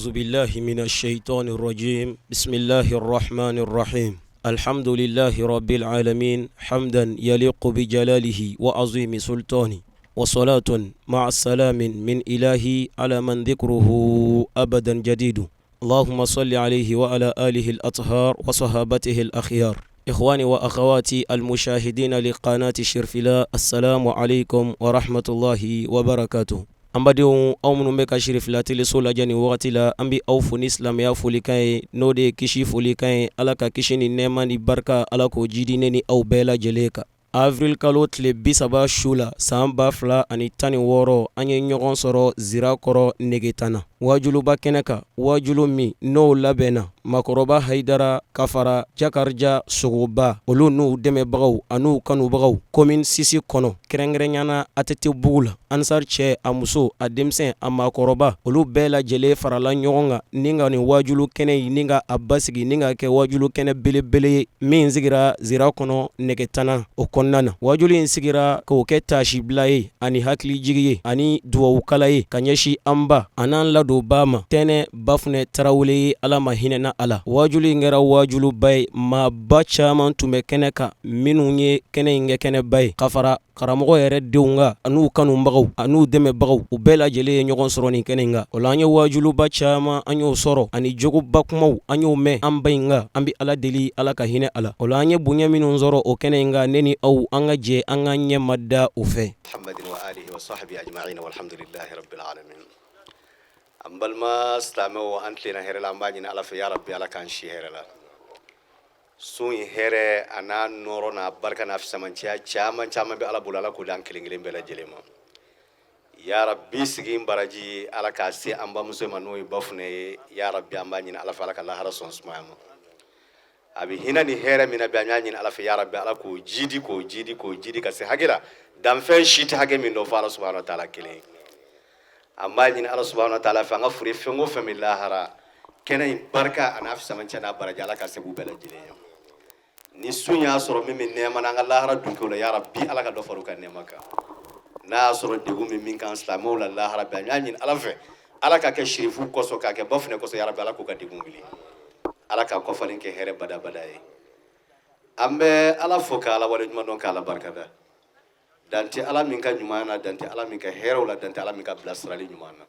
أعوذ بالله من الشيطان الرجيم بسم الله الرحمن الرحيم الحمد لله رب العالمين حمدا يليق بجلاله وعظيم سلطانه وصلاة مع السلام من إلهي على من ذكره أبدا جديد اللهم صل عليه وعلى آله الأطهار وصحابته الأخيار إخواني وأخواتي المشاهدين لقناة شرفلا السلام عليكم ورحمة الله وبركاته ambadenw aw minnu bɛ ka siri fila teleso lajɛ nin wagati la an bɛ aw fo ni silamɛya folikan ye n'o de ye kisi folikan ye ala ka kisi ni nɛɛma ni barika ala k'o jidi ne ni aw bɛɛ lajɛlen kan avril kalo tile 30 su la san 2016 an ye ɲɔgɔn sɔrɔ zira kɔrɔ negetan na wajuluba kɛnɛ kan wajulu min n'o labɛnna makɔrɔba hayidara ka fara jakarija sogoba olu n'u dɛmɛbagaw an'u kanubagaw commune 6 kɔnɔ kɛrɛnkɛrɛnyana ATT bugu la ansar cɛ a muso a denmisɛn a makɔrɔba olu bɛɛ lajɛlen farala ɲɔgɔn kan ni ka nin wajulu kɛnɛ yi ni ka a basigi ni ka kɛ wajulu kɛnɛ belebele ye min sigira zira kɔnɔ negetana o kɔnɔna na wajulu in sigira k'o kɛ taasibila ye ani hakilijigi ye ani duwawukala ye ka ɲɛsi an ba an'an ladon ba ma tɛnɛ bafunɛ tarawele ye ala ma hinɛ na ala wajulu in kɛra wajuluba ye maaba caaman tun bɛ kɛnɛ kan minnu ye kɛnɛ in kɛ kɛnɛba ye ka fara karamɔgɔ yɛrɛ denw ka an'u kanubagaw an'u dɛmɛbagaw u bɛɛ lajɛlen ye ɲɔgɔn sɔrɔ nin kɛnɛ in kan o la an ye wajuluba caaman an y'o sɔrɔ ani jogoba kumaw an y'o mɛn an ba in kan an bɛ ala deli ala ka hinɛ ala o la an ye bonya minnu sɔrɔ o kɛnɛ in kan ne ni aw an ka jɛ an ka ɲɛma da o fɛ muhammadin wa alihi wa sahbihi ajma'in walhamdulillahi rabbil alamin an balima silamɛw an tilenna hɛrɛ la an b'a ɲini ala fɛ ya rabbi ala k'an si hɛrɛ la sun in hɛrɛ a n'a nɔrɔ n'a barika n'a fisamanciya caman caman bɛ ala bolo ala k'o di an kelen kelen bɛɛ lajɛlen ma ya rabbi sigi in baraji ala k'a se an bamuso ma n'o ye bafunɛ ye ya rabbi an b'a ɲini ala fɛ ala ka lahara sɔn sumaya ma a bɛ hinɛ ni hɛrɛ min na bi an y'a ɲini ala fɛ ya rabbi ala k'o jidi ka se hakɛ la danfɛn si tɛ hakɛ min dɔn fɔ ala subhanahu wa ta'ala kelen an b'a ɲini ala subhanahu wa ta'ala fɛ an ka fure fɛn o fɛn bɛ lahara kɛnɛ in barika a n'a fisamanciya n'a baraji ala ka se k'u bɛɛ lajɛlen ye ni sun y'a sɔrɔ min bɛ nɛɛma na an ka lahara dunkew la ya rabbi ala ka dɔ fara u ka nɛɛma kan n'a y'a sɔrɔ degun min kan silamɛw la lahara bi an y'a ɲini ala fɛ ala ka kɛ sherifu kɔsɔn k'a kɛ bafunɛ kɔsɔn ya rabbi ala k'u ka degun wuli ala ka kɔfalen kɛ hɛrɛ badabada ye an bɛ ala fo ka ala waleɲuman dɔn k'ala barikada dante ala min ka ɲuman na dante ala min ka hɛrɛw la dante ala min ka bilasirali ɲuman na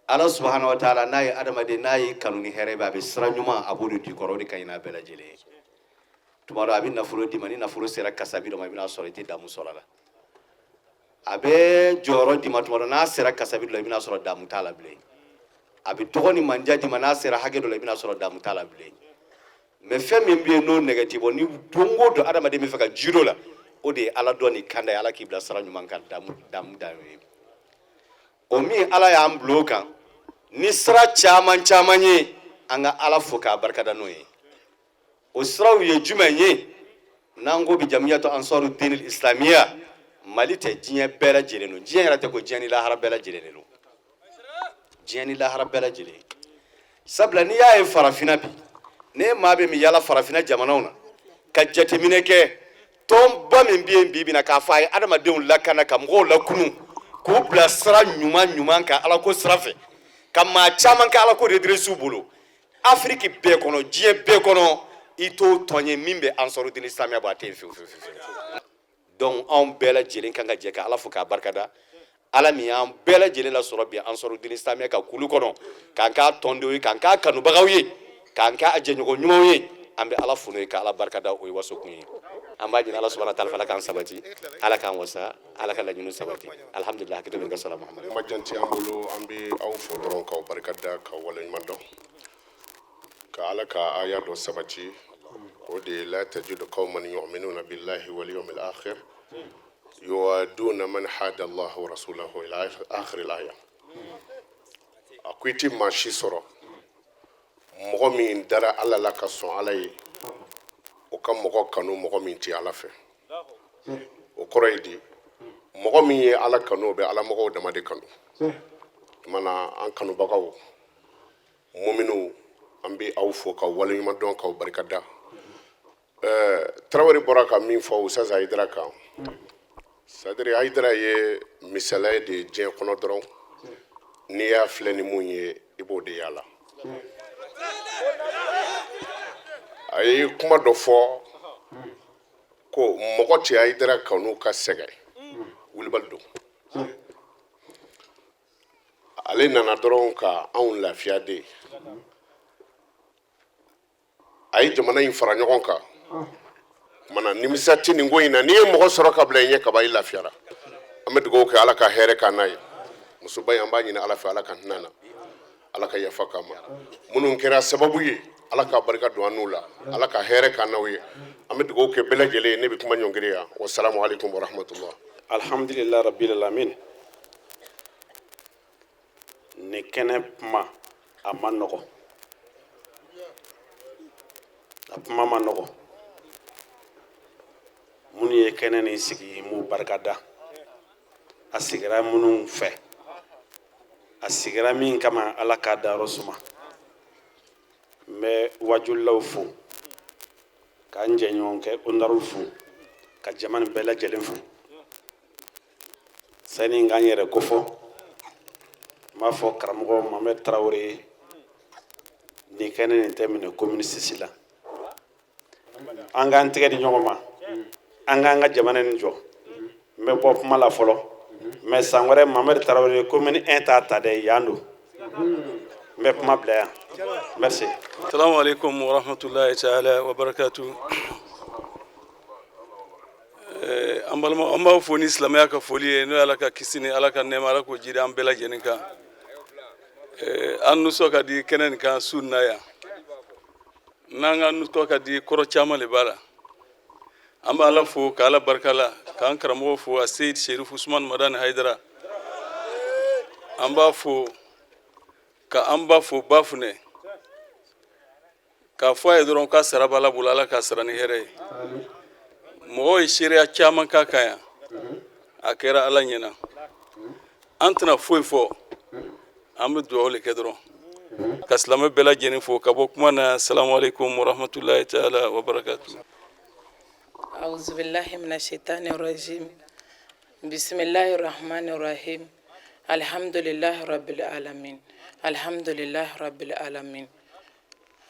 ala subhanahu wa ta'ala n'a ye adamaden n'a ye kanu ni hɛrɛ bɛ a bɛ sira ɲuman a b'o de di kɔrɔ o de ka ɲi n'a bɛɛ lajɛlen ye tuma dɔ a bɛ nafolo d'i ma ni nafolo sera kasabi dɔ ma i bɛna sɔrɔ i tɛ damu sɔrɔ a la a bɛ jɔyɔrɔ d'i ma tuma dɔ n'a sera kasabi dɔ la i bɛna sɔrɔ damu t'a la bilen a bɛ tɔgɔ ni manja d'i ma n'a sera hakɛ dɔ la i bɛna sɔrɔ damu t'a la bilen mais fɛn min bɛ yen n'o nɛgɛ t'i bɔ ni don o don adamaden bɛ fɛ ka jiri o la o de ye ala dɔn ni kanda ye ala k'i bila sira ɲuman kan damu da ye o min ala y'an bila o kan ni sira caman caman ye an ka ala fo k'a barikada n'o ye o siraw ye jumɛn ye n'an ko bi jamiyatu ansaru dinil islamiya mali tɛ diɲɛ bɛɛ lajɛlen don diɲɛ yɛrɛ tɛ ko diɲɛ ni lahara bɛɛ lajɛlen don diɲɛ ni lahara bɛɛ lajɛlen sabula n'i y'a ye farafinna bi ne maa bɛ min yala farafinna jamanaw na ka jateminɛ kɛ tɔnba min bɛ yen bi na k'a fɔ a ye adamadenw lakana ka mɔgɔw lakunu k'u bila sira ɲuman kan ala ko sira fɛ ka maa caman kɛ ala ko redresiw bolo afiriki bɛɛ kɔnɔ diɲɛ bɛɛ kɔnɔ i t'o tɔn ye min bɛ ansaru dinil islamiya bɔ a tɛ yen fiyewu donc anw bɛɛ lajɛlen kan ka jɛ ka ala fo k'a barikada ala min y'an bɛɛ lajɛlen lasɔrɔ bi ansaru dinil islamiya ka kulu kɔnɔ k'an k'a tɔndenw ye k'an k'a kanubagaw ye k'an k'a jɛɲɔgɔn ɲumanw ye an bɛ ala fo n'o ye ka ala barikada o ye wasokun ye an b'a ɲini ala subhanahu wa ta'ala ala k'an sabati ala k'an wasa ala ka laɲiniw sabati alhamdulillah hakili bɛ n ka sala muhamadu ma janti an bolo an bɛ aw fo dɔrɔn k'aw barikada k'aw waleɲuman dɔn ka ala ka aya dɔ sabati o de ye la tajidu qawman yu'minuna billahi wal yawmil akhir yuwaduna man hada Allah wa rasulahu ila akhir al-aya a ko i ti maa si sɔrɔ mɔgɔ min dara ala la ka sɔn ala ye o ka mɔgɔ kanu mɔgɔ min ti ala fɛ o kɔrɔ ye di mɔgɔ min ye ala kanu o bɛ ala mɔgɔw dama de kanu mana an kanubagaw mu'minu an bɛ aw fo k'aw waleɲuman dɔn k'aw barikada Tarawele bɔra ka min fɔ Ustaz Hayidara kan c'est-à-dire Hayidara ye misaliya de diɲɛ kɔnɔ dɔrɔn n'i y'a filɛ ni mun ye i b'o de yala a ye kuma dɔ fɔ ko mɔgɔ cɛ Hayidara kanu ka sɛgɛn wulibali don ale nana dɔrɔn ka anw lafiya de a ye jamana in fara ɲɔgɔn kan mana nimisa tɛ nin ko in na n'i ye mɔgɔ sɔrɔ ka bila i ɲɛ kaba i lafiyara an bɛ dugawu kɛ Ala ka hɛrɛ k'an n'a ye musoba in an b'a ɲini Ala fɛ Ala ka hinɛ na Ala ka yafa k'an ma minnu kɛra sababu ye Ala ka barika don an n'u la Ala ka hɛrɛ k'an n'aw ye an bɛ dugawu kɛ bɛɛ lajɛlen ye ne bɛ kuma ɲɔngiri yan wassalamu alaikum warahmatullah. Alhamdulillah rabbil alamin. Ni kɛnɛ kuma a ma nɔgɔ a kuma ma nɔgɔ minnu ye kɛnɛ nin sigi m'u barikada a sigira minnu fɛ a sigira min kama Ala k'a dayɔrɔ suma n bɛ wajulaw fo k'an jɛɲɔgɔn kɛ ondaruw fo ka jamana bɛɛ lajɛlen fo sani n k'an yɛrɛ kofɔ n b'a fɔ karamɔgɔ Mohamed Tarawele ni kɛnɛ nin tɛ minɛ commune 6 la an k'an tɛgɛ di ɲɔgɔn ma an k'an ka jamana nin jɔ n bɛ bɔ kuma la fɔlɔ mais san wɛrɛ Mohamed Tarawele commune 1 t'a ta dɛ yan don n bɛ kuma bila yan merci. Assalamu alaikum wa rahmatullahi ta'ala wa barakatuh. An balima an b'a fɔ ni silamɛya ka foli ye n'o ye Ala ka kisi ni Ala ka nɛɛma Ala k'o jiri an bɛɛ lajɛlen kan an nusɔ ka di kɛnɛ nin kan su in na yan n'an ka nusɔ ka di kɔrɔ caman de b'a la an bɛ Ala fo ka Ala barika la k'an karamɔgɔ fo a Seyid Sherif Usman Madani Hayidara an b'a fo ka an ba fo Bafunɛ k'a fɔ a ye dɔrɔn k'a sara b'Ala bolo Ala k'a sara ni hɛrɛ ye mɔgɔw ye seereya caman k'a kan yan a kɛra Ala ɲɛna an tɛna foyi fɔ an bɛ dugawu le kɛ dɔrɔn ka silamɛ bɛɛ lajɛlen fo ka bɔ kuma na assalamu alaikum wa rahmatullahi ta'ala wa barakatuh. أعوذ بالله من الشيطان الرجيم بسم الله الرحمن الرحيم الحمد لله رب العالمين الحمد لله رب العالمين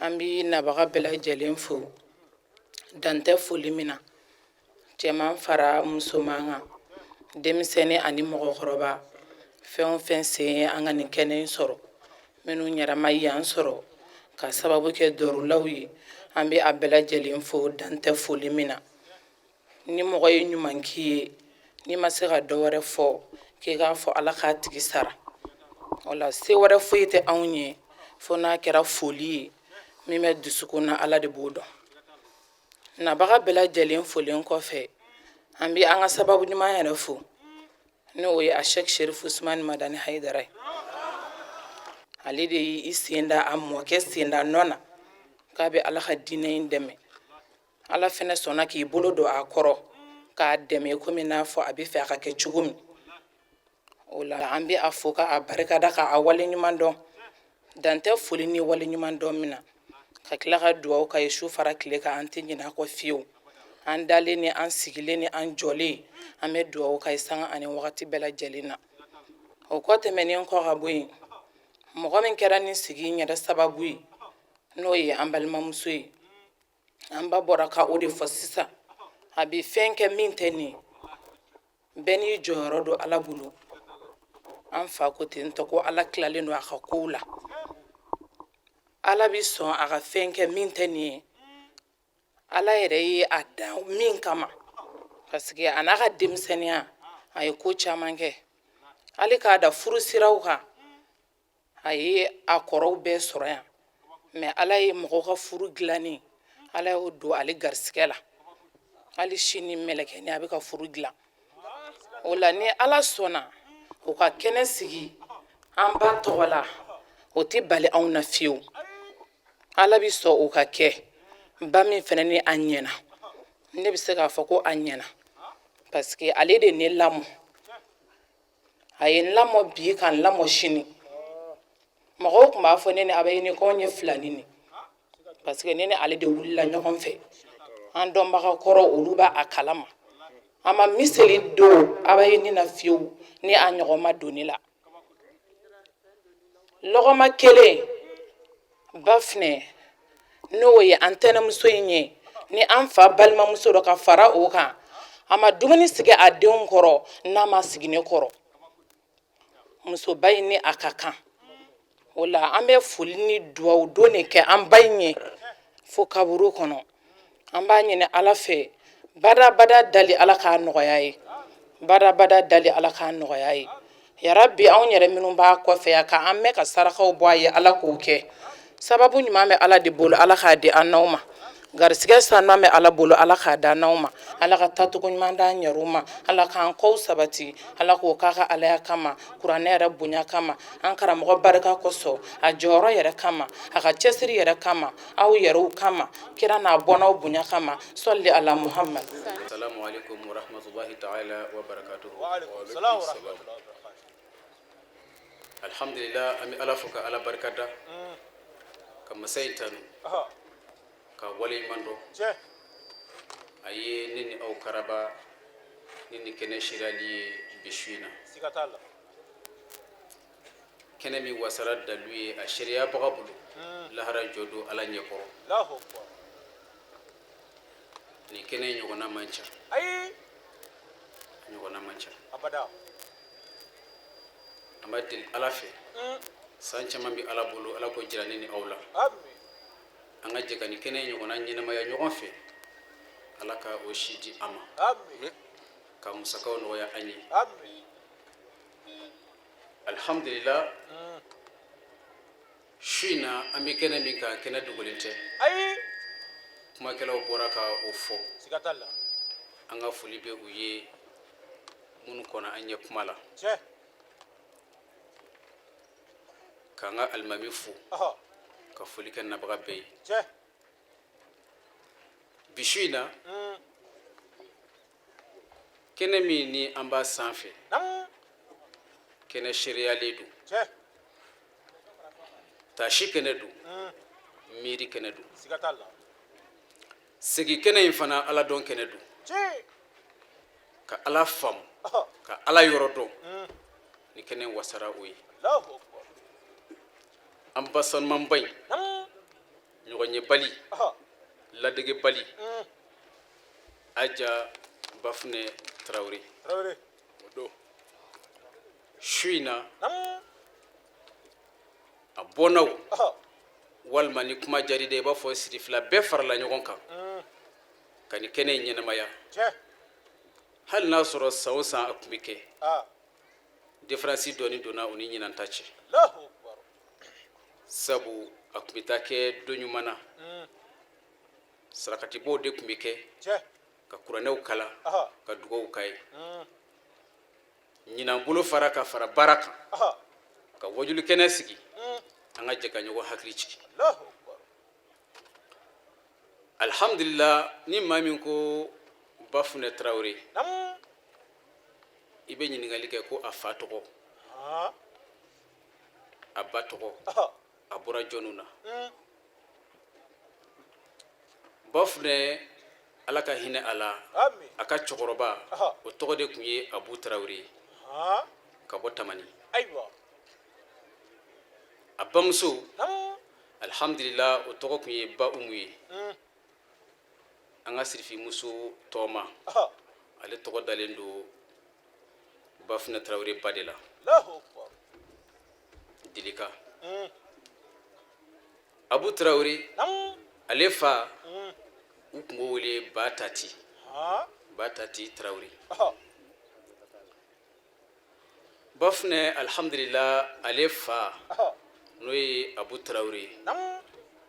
أمي نبغى بلا جلين فو دانت فولي منا جمان فرا مسومانا دمسني أني مغربا فين فين سي أنغاني كنين سورو منو نيرما يان سورو كسببو كدور لوي أمي أبلا جلين فو دانت فولي منا ni mɔgɔ ye ɲuman k'i ye ni ma se ka dɔ wɛrɛ fɔ k'i k'a fɔ Ala k'a tigi sara wala se wɛrɛ foyi tɛ anw ye fo n'a kɛra foli ye min bɛ dusukun na Ala de b'o dɔn nabaga bɛɛ lajɛlen folen kɔfɛ an bɛ an ka sababu ɲuman yɛrɛ fo n'o ye a Sheikh Sherif Usman Madani Hayidara ye ale de y'i sen da a mɔkɛ sen da nɔ na k'a bɛ Ala ka diinɛ in dɛmɛ Ala fɛnɛ sɔnna k'i bolo don a kɔrɔ k'a dɛmɛ komi n'a fɔ a bɛ fɛ a ka kɛ cogo min o la an bɛ a fo k'a barikada k'a wale ɲuman dɔn dan tɛ foli ni wale ɲuman dɔn min na ka tila ka dugawu k'a ye su fara tile kan an tɛ ɲinɛ a kɔ fiyewu an dalen ni an sigilen ni an jɔlen an bɛ dugawu k'a ye sanga ani wagati bɛɛ lajɛlen na o kɔ tɛmɛnen kɔ ka bɔ yen mɔgɔ min kɛra nin sigi in yɛrɛ sababu ye n'o ye an balimamuso ye an ba bɔra ka o de fɔ sisan a bɛ fɛn kɛ min tɛ nin bɛɛ n'i jɔyɔrɔ don Ala bolo an fa ko ten tɔ ko Ala tilalen don a ka kow la Ala bɛ sɔn a ka fɛn kɛ min tɛ nin ye Ala yɛrɛ ye a dan min kama parce que a n'a ka denmisɛnniya a ye ko caman kɛ hali k'a da furu siraw kan a ye a kɔrɔw bɛɛ sɔrɔ yan mais Ala ye mɔgɔw ka furu dilanni Ala y'o don ale garisigɛ la hali sini mɛlɛkɛni a bɛ ka furu dilan o la ni Ala sɔnna o ka kɛnɛ sigi an ba tɔgɔ la o tɛ bali anw na fiyewu Ala bɛ sɔn o ka kɛ ba min fɛnɛ ni a ɲɛna ne bɛ se k'a fɔ ko a ɲɛna parce que ale de ne lamɔ a ye n lamɔ bi ka n lamɔ sini mɔgɔw tun b'a fɔ ne ni Abaye ni k'anw ye filani ni parce que ne ni ale de wulila ɲɔgɔn fɛ an dɔnbaga kɔrɔ olu b'a a kalama a ma miseli don Abaye ni na fiyewu ni a ɲɔgɔn ma don ne la lɔgɔma kelen ba finɛ n'o ye an tɛnɛmuso in ye ni an fa balimamuso dɔ ka fara o kan a ma dumuni sigi a denw kɔrɔ n'a ma sigi ne kɔrɔ musoba in ni a ka kan o la an bɛ foli ni duwawu don de kɛ an ba in ye fo kaburu kɔnɔ an b'a ɲini ala fɛ badabada dali ala k'a nɔgɔya ye badabada dali ala k'a nɔgɔya ye yarabi anw yɛrɛ minnu b'a kɔfɛ yan ka an mɛn ka sarakaw bɔ a ye ala k'o kɛ sababu ɲuman bɛ ala de bolo ala k'a di an n'aw ma garisigɛ sanuman bɛ ala bolo ala k'a di an n'aw ma ala ka taacogo ɲuman d'an yɛrɛw ma ala k'an kɔw sabati ala k'o k'a ka alaya kama kuranɛ yɛrɛ bonya kama an karamɔgɔ barika kosɔn a jɔyɔrɔ yɛrɛ kama a ka cɛsiri yɛrɛ kama aw yɛrɛw kama kira n'a bɔnnaw bonya kama sɔli ala muhammad. Assalamu alaikum wa rahmatullahi ta'ala wa barakatuhu. Wa alaikum salam wa rahmatullahi wa barakatuhu. Alhamdulillah ami ala fo ka ala barkada ka masai tanu ka wale mando aye nini au karaba nini kene shirali bishwina sikatala kene mi wasara daluye a sharia bagabulu lahara jodo ala nyekoro lahu akbar ni kene nyogona mancha ay nyogona mancha abada amadil ala fe sancha mambi ala bulu ala ko jira nini awla amin anga jeka ni kene nyogona nyina maya nyogon fe ala ka o shidi ama amin ka musakaw no ya anyi amin alhamdulillah shina ami kene min ka kene dugulinte ay kuma kala bora ka o fo sikatala anga fuli be uye mun kona anya kuma la che kanga almami fu aha ka fuli kan na baga be che bishina kene mi ni amba sanfe nam kene sharia ledu che tashi kene du miri kene du sikatala sigi kene infana ala don kene du che ka ala fam aha ka ala yorodo ni kene wasara oyi lahu akbar ambasan mambay nam nyogonye bali aha ladege bali aja bafne traoré rawre do shuina nam abonaw aha walma ni kuma jaride ba fo sirifla be farla nyogon kan kani kene nyenamaya che hal nasoro sawsa akmike ah difference doni dona oni nyinan tache lahu akbar sabu akmita ke donyumana sarakati bo de kumike che ka kuranew kala aha ka dugow kay nyinan bulu faraka fara baraka aha ka wajulu kene sigi anga jeka nyogo hakli ciki lahu akbar alhamdulillah ni mamin ko bafune traoré nam ibe nyiningali ke ko afatogo ah abatogo aha abura jonuna bafune alaka hine ala amin aka chokoroba aha o togo de kunye abu traoré ah ka botamani aywa abamso nam alhamdulillah o togo kunye ba umuye anga sirfi muso toma aha ale togo dalendo bafune traoré badela lahu akbar dilika abu traoré nam ale fa ukungo wele batati ah batati traoré aha bafune alhamdulillah ale fa aha noye abu traoré nam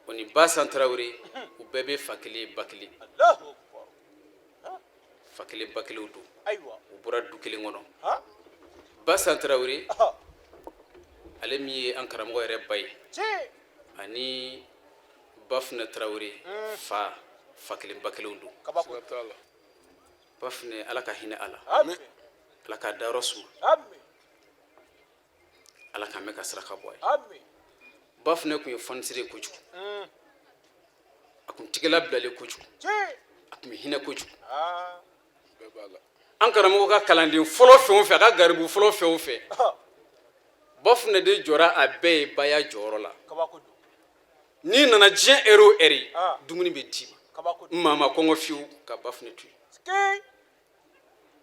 oni basan traoré u bebe fakili bakili lahu akbar fakili bakili udu aywa u bura dukili ngono ha basan traoré aha ale mi ye an karamɔgɔ yɛrɛ ba ye che ani bafune traoré fa fakili bakilenw do kabako bafune ala ka hinɛ ala amin ala ka dayɔrɔ suma amin ala ka mɛn ka saraka bɔ a ye amin bafune kun ye fanisire kojugu a kun tigɛla bilale kojugu che a kun bɛ hinɛ kojugu ah an karamɔgɔ ka kalanden fɔlɔ fɛn o fɛn a ka garibu fɔlɔ fɛn o fɛn aha bafune de jɔra a bɛɛ ye baya jɔyɔrɔ la kabako don n'i nana diɲɛ ɛri o ɛri dumuni bɛ d'i ma kabako don maa ma kɔngɔ fiyewu ka bafune to yen ski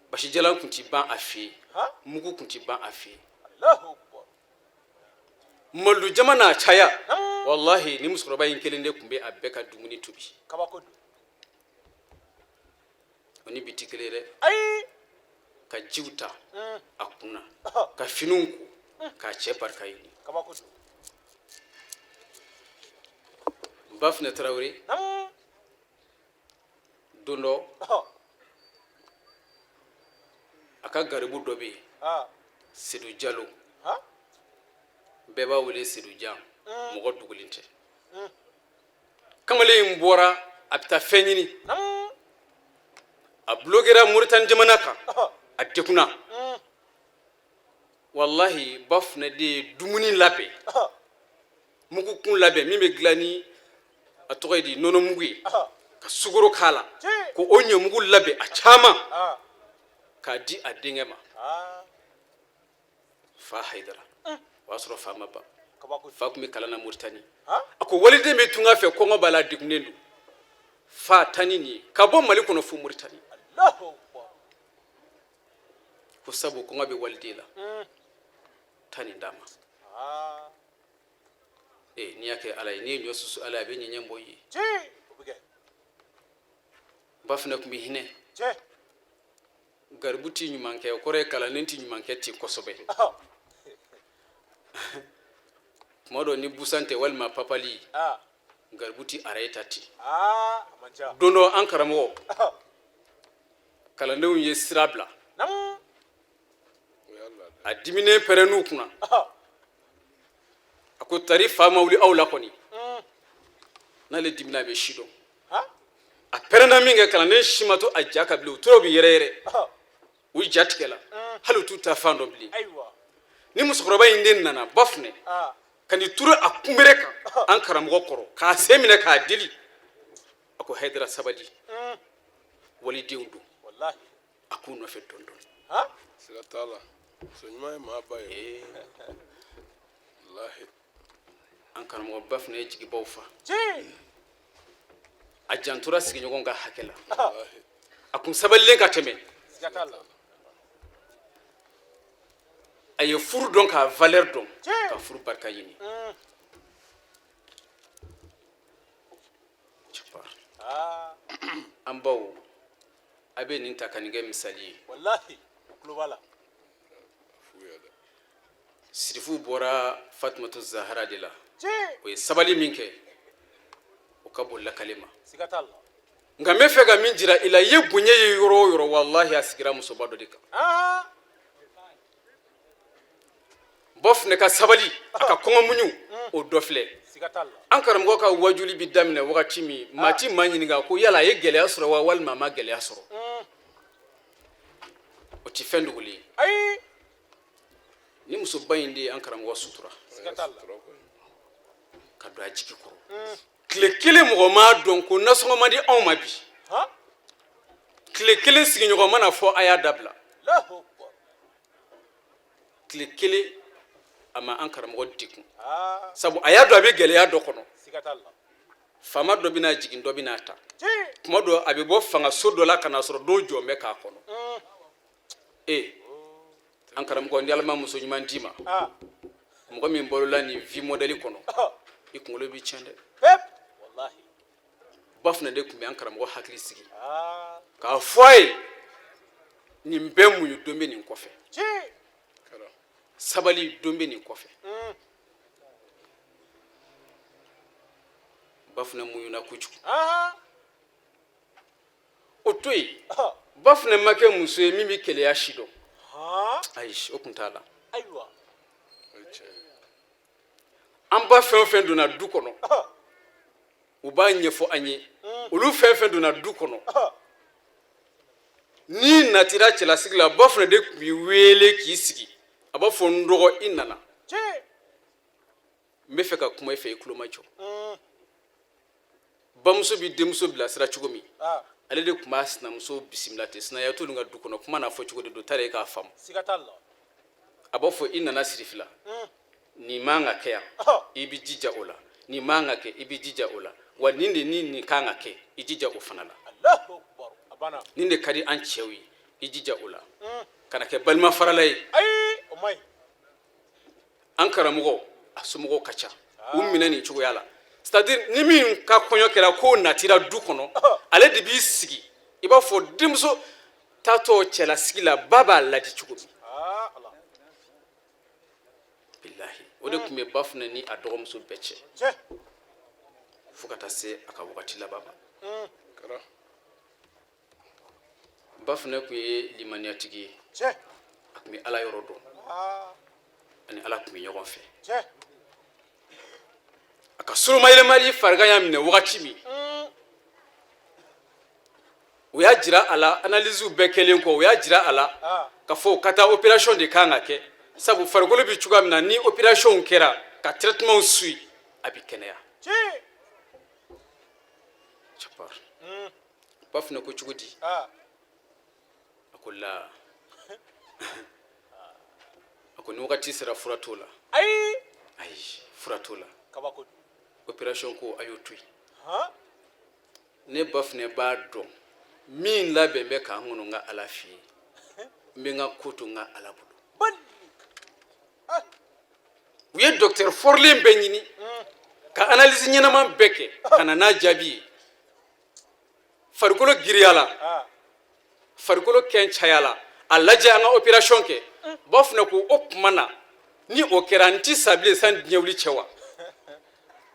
basijalan tun ti ban a fɛ yen ha mugu tun ti ban a fɛ yen Allahu akbar malo jama n'a caya wallahi ni musokɔrɔba in kelen de tun bɛ a bɛɛ ka dumuni tobi kabako don o ni bi tɛ kelen ye dɛ ayi ka jiw ta a kunna ka finiw ko k'a cɛ barika ɲini kabako don bafune tarawele don dɔ a ka garibu dɔ bɛ yen Sedu Jalo bɛɛ b'a wele Sedu Jan mɔgɔ dogolen tɛ kamalen in bɔra a bɛ taa fɛn ɲini a bulogera Moritani jamana kan a degunna wallahi bafune de ye dumuni labɛn mugukun labɛn min bɛ dilan ni a tɔgɔ ye di nɔnɔmugu ye ka sukaro k'a la ko o ɲɔmugu labɛn a caman k'a di a denkɛ ma fa Hayidara o y'a sɔrɔ fa ma ban fa tun bɛ kalan na Moritani a ko waliden bɛ tunga fɛ kɔngɔ b'a la a degunnen don fa tani nin ye ka bɔ Mali kɔnɔ fo Moritani Allahu akbar ko sabu kɔngɔ bɛ waliden la taa nin d'a ma n'i y'a kɛ ala ye n'i ye ɲɔ susu ala ye a bɛ ɲɛɲɛ bɔ i ye o bɛ kɛ bafune tun bɛ hinɛ garibu t'i ɲuman kɛ o kɔrɔ ye kalanden t'i ɲuman kɛ ten kosɛbɛ tuma dɔ ni busan tɛ walima papali garibu t'i arayeta ten don dɔ an karamɔgɔ kalandenw ye sira bila a diminen pɛrɛnn'u kunna a ko tari fa ma wuli aw la kɔni n'ale dimina a bɛ si dɔn a pɛrɛnna min kɛ kalanden si ma to a ja ka bilen u tora u bɛ yɛrɛyɛrɛ u ja tigɛla hali u t'u ta fan dɔn bilen ni musokɔrɔba in de nana bafune ka n'i turu a kunbere kan an karamɔgɔ kɔrɔ k'a sen minɛ k'a deli a ko Hayidara sabali walidenw don a k'u nɔfɛ dɔɔnin dɔɔnin siga t'a la muso ɲuman ye maa ba ye wallahi an karamɔgɔ bafune ye jigibaw fa a jantora sigiɲɔgɔn ka hakɛ la a kun sabalilen ka tɛmɛ a ye furu dɔn k'a valeur dɔn ka furu barika ɲini an baw a bɛ nin ta ka nin kɛ misali ye wallahi tulo b'a la sirifu bɔra Fatumatu Zahara de la o ye sabali min kɛ o ka bon lakale ma siga t'a la nka n bɛ fɛ ka min jira i la i ye bonya ye yɔrɔ o yɔrɔ wallahi a sigira musoba dɔ de kan bafune ka sabali a ka kɔngɔmuɲu o dɔ filɛ siga t'a la an karamɔgɔ ka wajuli bi daminɛ wagati min maa ti maa ɲininka ko yala a ye gɛlɛya sɔrɔ wa walima a ma gɛlɛya sɔrɔ o ti fɛn dogolen ye ayi ni musoba in de ye an karamɔgɔ sutura siga t'a la ka don a jigi kɔrɔ tile kelen mɔgɔ m'a dɔn ko nasɔngɔ man di anw ma bi tile kelen sigiɲɔgɔn mana fɔ a y'a dabila tile kelen a ma an karamɔgɔ degun sabu a y'a dɔn a bɛ gɛlɛya dɔ kɔnɔ faama dɔ bɛna jigin dɔ bɛna ta tuma dɔ a bɛ bɔ fangaso dɔ la ka na sɔrɔ dɔw jɔn bɛ k'a kɔnɔ an karamɔgɔ ni ala ma muso ɲuman d'i ma mɔgɔ min balola nin vie modèle kɔnɔ i kunkolo b'i tiɲɛ dɛ bafune de tun bɛ an karamɔgɔ hakili sigi k'a fɔ a ye nin bɛɛ muɲu don bɛ nin kɔfɛ sabali don bɛ nin kɔfɛ bafune muɲuna kojugu o to yen bafune ma kɛ muso ye min bɛ keleya si dɔn ayi o tun t'a la an ba fɛn o fɛn donna du kɔnɔ u b'a ɲɛfɔ an ye olu fɛn o fɛn donna du kɔnɔ n'i natira cɛlasigi la bafune de tun b'i wele k'i sigi a b'a fɔ n dɔgɔ i nana n bɛ fɛ ka kuma i fɛ i tulo ma jɔ bamuso bɛ denmuso bilasira cogo min ale de tun b'a sinamuso bisimila ten sinaya t'olu ka du kɔnɔ kuma n'a fɔ cogo de don t'a la e k'a faamu a b'a fɔ i nana sirifila ni man ka kɛ yan i bɛ jija o la ni man ka kɛ i bɛ jija o la wa nin de ni nin kan ka kɛ i jija o fana la Allahu Akbar. Abana. nin de ka di an cɛw ye i jija o la kana kɛ balima farala ye Ayi, o man ɲi. an karamɔgɔ a somɔgɔw ka ca u minɛ nin cogoya la c'est à dire ni min ka kɔɲɔ kɛra k'o natira du kɔnɔ ale de b'i sigi i b'a fɔ denmuso taatɔ cɛlasigi la ba b'a ladi cogo min Ah, Allah. bilahi o de tun bɛ ba fana ni a dɔgɔmuso bɛɛ cɛ Cɛ. fo ka taa se a ka wagati laban ma ba fana tun ye limaniyatigi ye Cɛ. a tun bɛ ala yɔrɔ dɔn Ah, ani ala tun bɛ ɲɔgɔn fɛ cɛ. a ka solomayɛlɛmali farigan y'a minɛ wagati min o y'a jira a la analyse bɛɛ kɛlen kɔ o y'a jira a la ka fɔ ka taa opération de kan ka kɛ sabu farikolo bɛ cogoya min na ni opération kɛra ka traitement suit a bɛ kɛnɛya Ci. Chapar ba fana ko cogo di Ah, a ko la a ko ni wagati sera fura t'o la ayi. ayi fura t'o la Kabako. opération ko a y'o to yen Ha? ne ba fana b'a dɔn min labɛn bɛ k'an kɔnɔ n ka ala fɛ yen n bɛ n ka ko to n ka ala bolo Ban. u ye docteur fɔrilen bɛɛ ɲini ka analyse ɲɛnama bɛɛ kɛ ka na n'a jaabi ye farikolo giriya la Ah, farikolo kɛn caya la a lajɛ an ka opération kɛ ba fana ko o tuma na ni o kɛra n ti sa bilen san diɲɛ wuli cɛ wa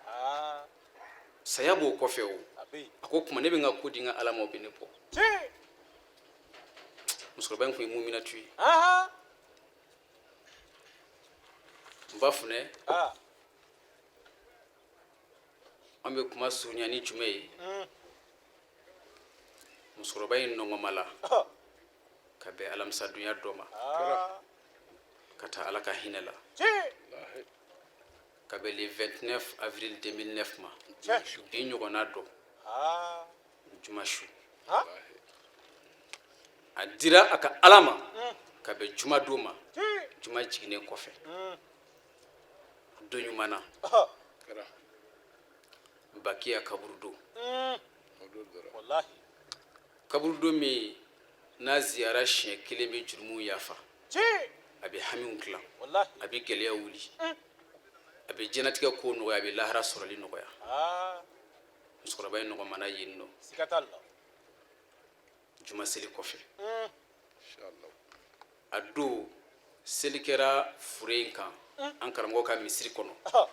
ah, saya b'o kɔfɛ o abi. a ko tuma ne bɛ n ka ko di n ka ala ma o bɛ ne bɔ Ci. musokɔrɔba in tun ye muminatu ye Aha. n ba fana Ah, an bɛ kuma surunya ni jumɛn ye musokɔrɔba in nɔgɔma la ah, ka bɛn alamisadonya dɔ ma ah. ka taa ala ka hinɛ la Ci. ka bɛn le 29 avril 2009 ma Cɛ. bi ɲɔgɔnna dɔ Ah, juma su ha? a dira a ka ala ma ka bɛn juma don ma Ci. juma jiginnen kɔfɛ don ɲuman na Ah, bakiya kaburu don wallahi. kaburu don min n'a ziyara siɲɛ kelen bɛ jurumu yafa Ci. a bɛ hamiw dilan Wallahi. a bɛ gɛlɛya wuli a bɛ jɛnatigɛ ko nɔgɔya a bɛ lahara sɔrɔli nɔgɔya Ah, musokɔrɔba in nɔgɔmana yen nɔ siga t'a la. juma seli kɔfɛ a don seli kɛra fure in kan an karamɔgɔ ka misiri kɔnɔ Ah,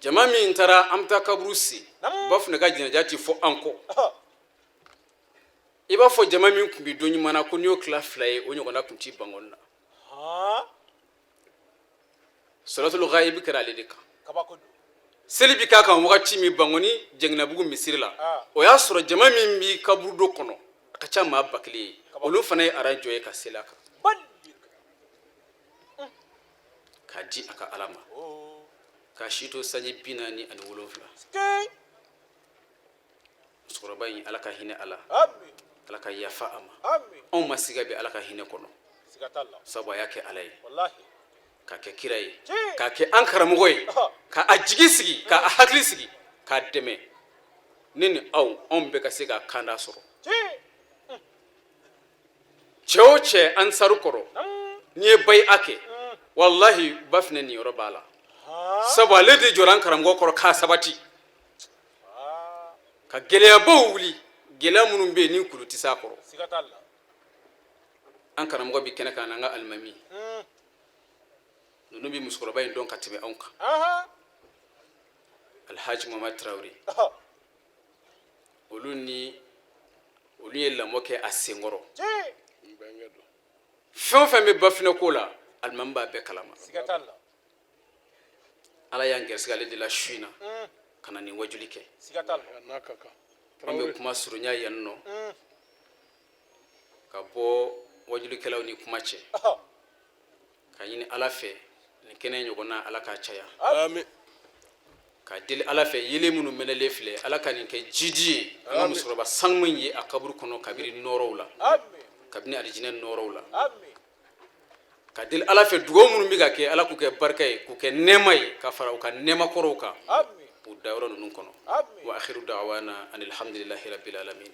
jama min taara an bɛ taa kaburu si ba fana ka jɛnɛja ti fɔ an kɔ ah. i b'a fɔ jama min tun bɛ don ɲuman na ko n'i y'o tila fila ye o ɲɔgɔnna tun t'i ban kɔni na Ah, sɔrɔtulu ghaib kɛra ale de kan kabako don. seli bi k'a kan wagati min bangoni jɛngɛnɛbugu misiri la o y'a sɔrɔ jama min b'i kaburu do kɔnɔ a ka ca maa ba kelen ye olu fana ye arajo ye ka seli a kan Ban. k'a di a ka ala ma Oh. k'a si to sanji 47 Ci. musokɔrɔba in ala ka hinɛ a la Ami. ala ka yafa a ma Ami. anw ma siga bɛ ala ka hinɛ kɔnɔ Siga t'a la. sabu a y'a kɛ ala ye Wallahi. k'a kɛ kira ye Ci. k'a kɛ an karamɔgɔ ye k'a jigi sigi k'a hakili sigi k'a dɛmɛ ne ni aw anw bɛɛ ka se k'a kanda sɔrɔ Ci. cɛ o cɛ an saru kɔrɔ n'i ye bayi a kɛ wallahi ba fana nin yɔrɔ b'a la sabu ale de jɔra an karamɔgɔ kɔrɔ k'a sabati ka gɛlɛyabaw wuli gɛlɛya minnu bɛ yen ni kulu tɛ s'a kɔrɔ Siga t'a la. an karamɔgɔ bɛ kɛnɛ kan n'an ka alimami ninnu bɛ musokɔrɔba in dɔn ka tɛmɛ anw kan Aha. alhaji mamadu tarawele Ah, olu ye lamɔ kɛ a senkɔrɔ Ci. fɛn o fɛn bɛ ba finɛ ko la alimami b'a bɛɛ kalama Siga t'a la. ala y'an gɛrɛsɛgɛ ale de la su in na ka na nin wajuli kɛ Siga t'a la. an bɛ kuma surunya yan nɔ ka bɔ wajulikɛlaw ni kuma cɛ Ah, ka ɲini ala fɛ nin kɛnɛ ɲɔgɔnna ala k'a caya Amin. ka deli ala fɛ yelen minnu mɛnɛlen filɛ ala ka nin kɛ jiji ye an ka musokɔrɔba sanu min ye a kaburu kɔnɔ kabiri nɔɔrɔw la Ami. kabini alijinɛ nɔɔrɔw la Ami. ka deli ala fɛ dugawu minnu bɛ ka kɛ ala k'u kɛ barika ye k'u kɛ nɛɛma ye ka fara u ka nɛɛma kɔrɔw kan k'u da yɔrɔ ninnu kɔnɔ wa akhiru da'wana anil hamdulillahi rabbil alamin.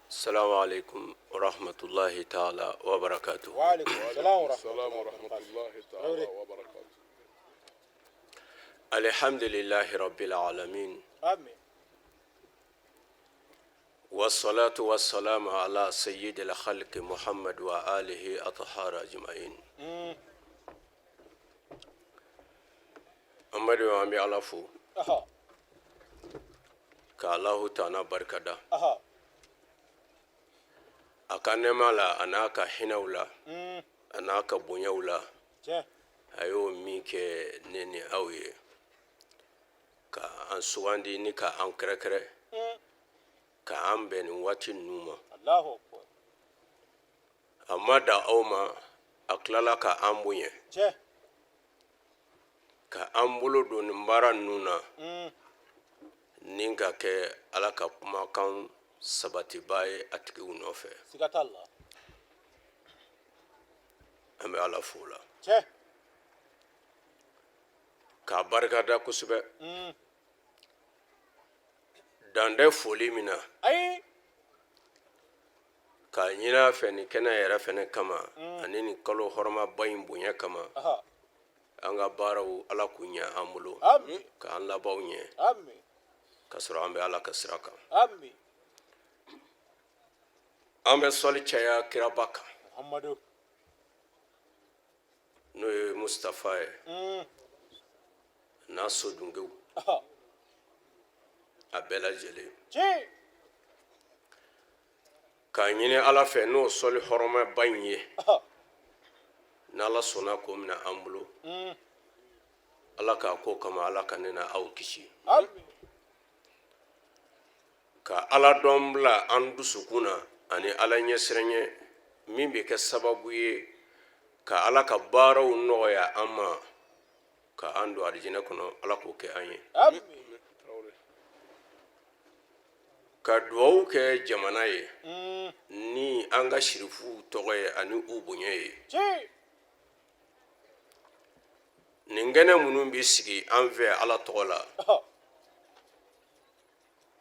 Assalamu alaikum wa rahmatullahi ta'ala wa barakatuh. Wa alaikum assalam wa rahmatullahi ta'ala wa barakatuh. Alhamdulillahi rabbil alamin. Amin. والصلاة والسلام على سيد الخلق محمد وآله أطهار أجمعين. محمد وعمي على فو كالله تانا بركدا أكان مالا أناك حنولا أناك بنيولا أيو ميك نيني أوي كأنسواندي نيكا أنكركره ka an bɛn nin waati ninnu ma a ma da aw ma a tilala ka an bonya ka an bolo don nin baara ninnu na ni ka kɛ ala ka kumakan sabatiba ye a tigiw nɔfɛ an bɛ ala fo la k'a barikada kosɛbɛ dande foli min na ka ɲin'a fɛ nin kɛnɛ yɛrɛ fɛnɛ kama ani nin kalo hɔrɔmaba in bonya kama an ka baaraw ala k'u ɲɛ an bolo k'an labaw ɲɛ ka sɔrɔ an bɛ ala ka sira kan an bɛ sɔli caya kiraba kan n'o ye mustafa ye n'a sodunkew a bɛɛ lajɛlen k'a ɲini ala fɛ n'o sɔli hɔrɔmaba in ye n'ala sɔnna k'o minɛ an bolo ala k'a ko kama ala ka ne na aw kisi ka ala dɔn bila an dusukun na ani ala ɲɛsiranɲɛ min bɛ kɛ sababu ye ka ala ka baaraw nɔgɔya an ma ka an don alijinɛ kɔnɔ ala k'o kɛ an ye ka duwawu kɛ jamana ye ni an ka shirifu tɔgɔ ye ani u bonya ye nin kɛnɛ minnu bɛ sigi an fɛ ala tɔgɔ la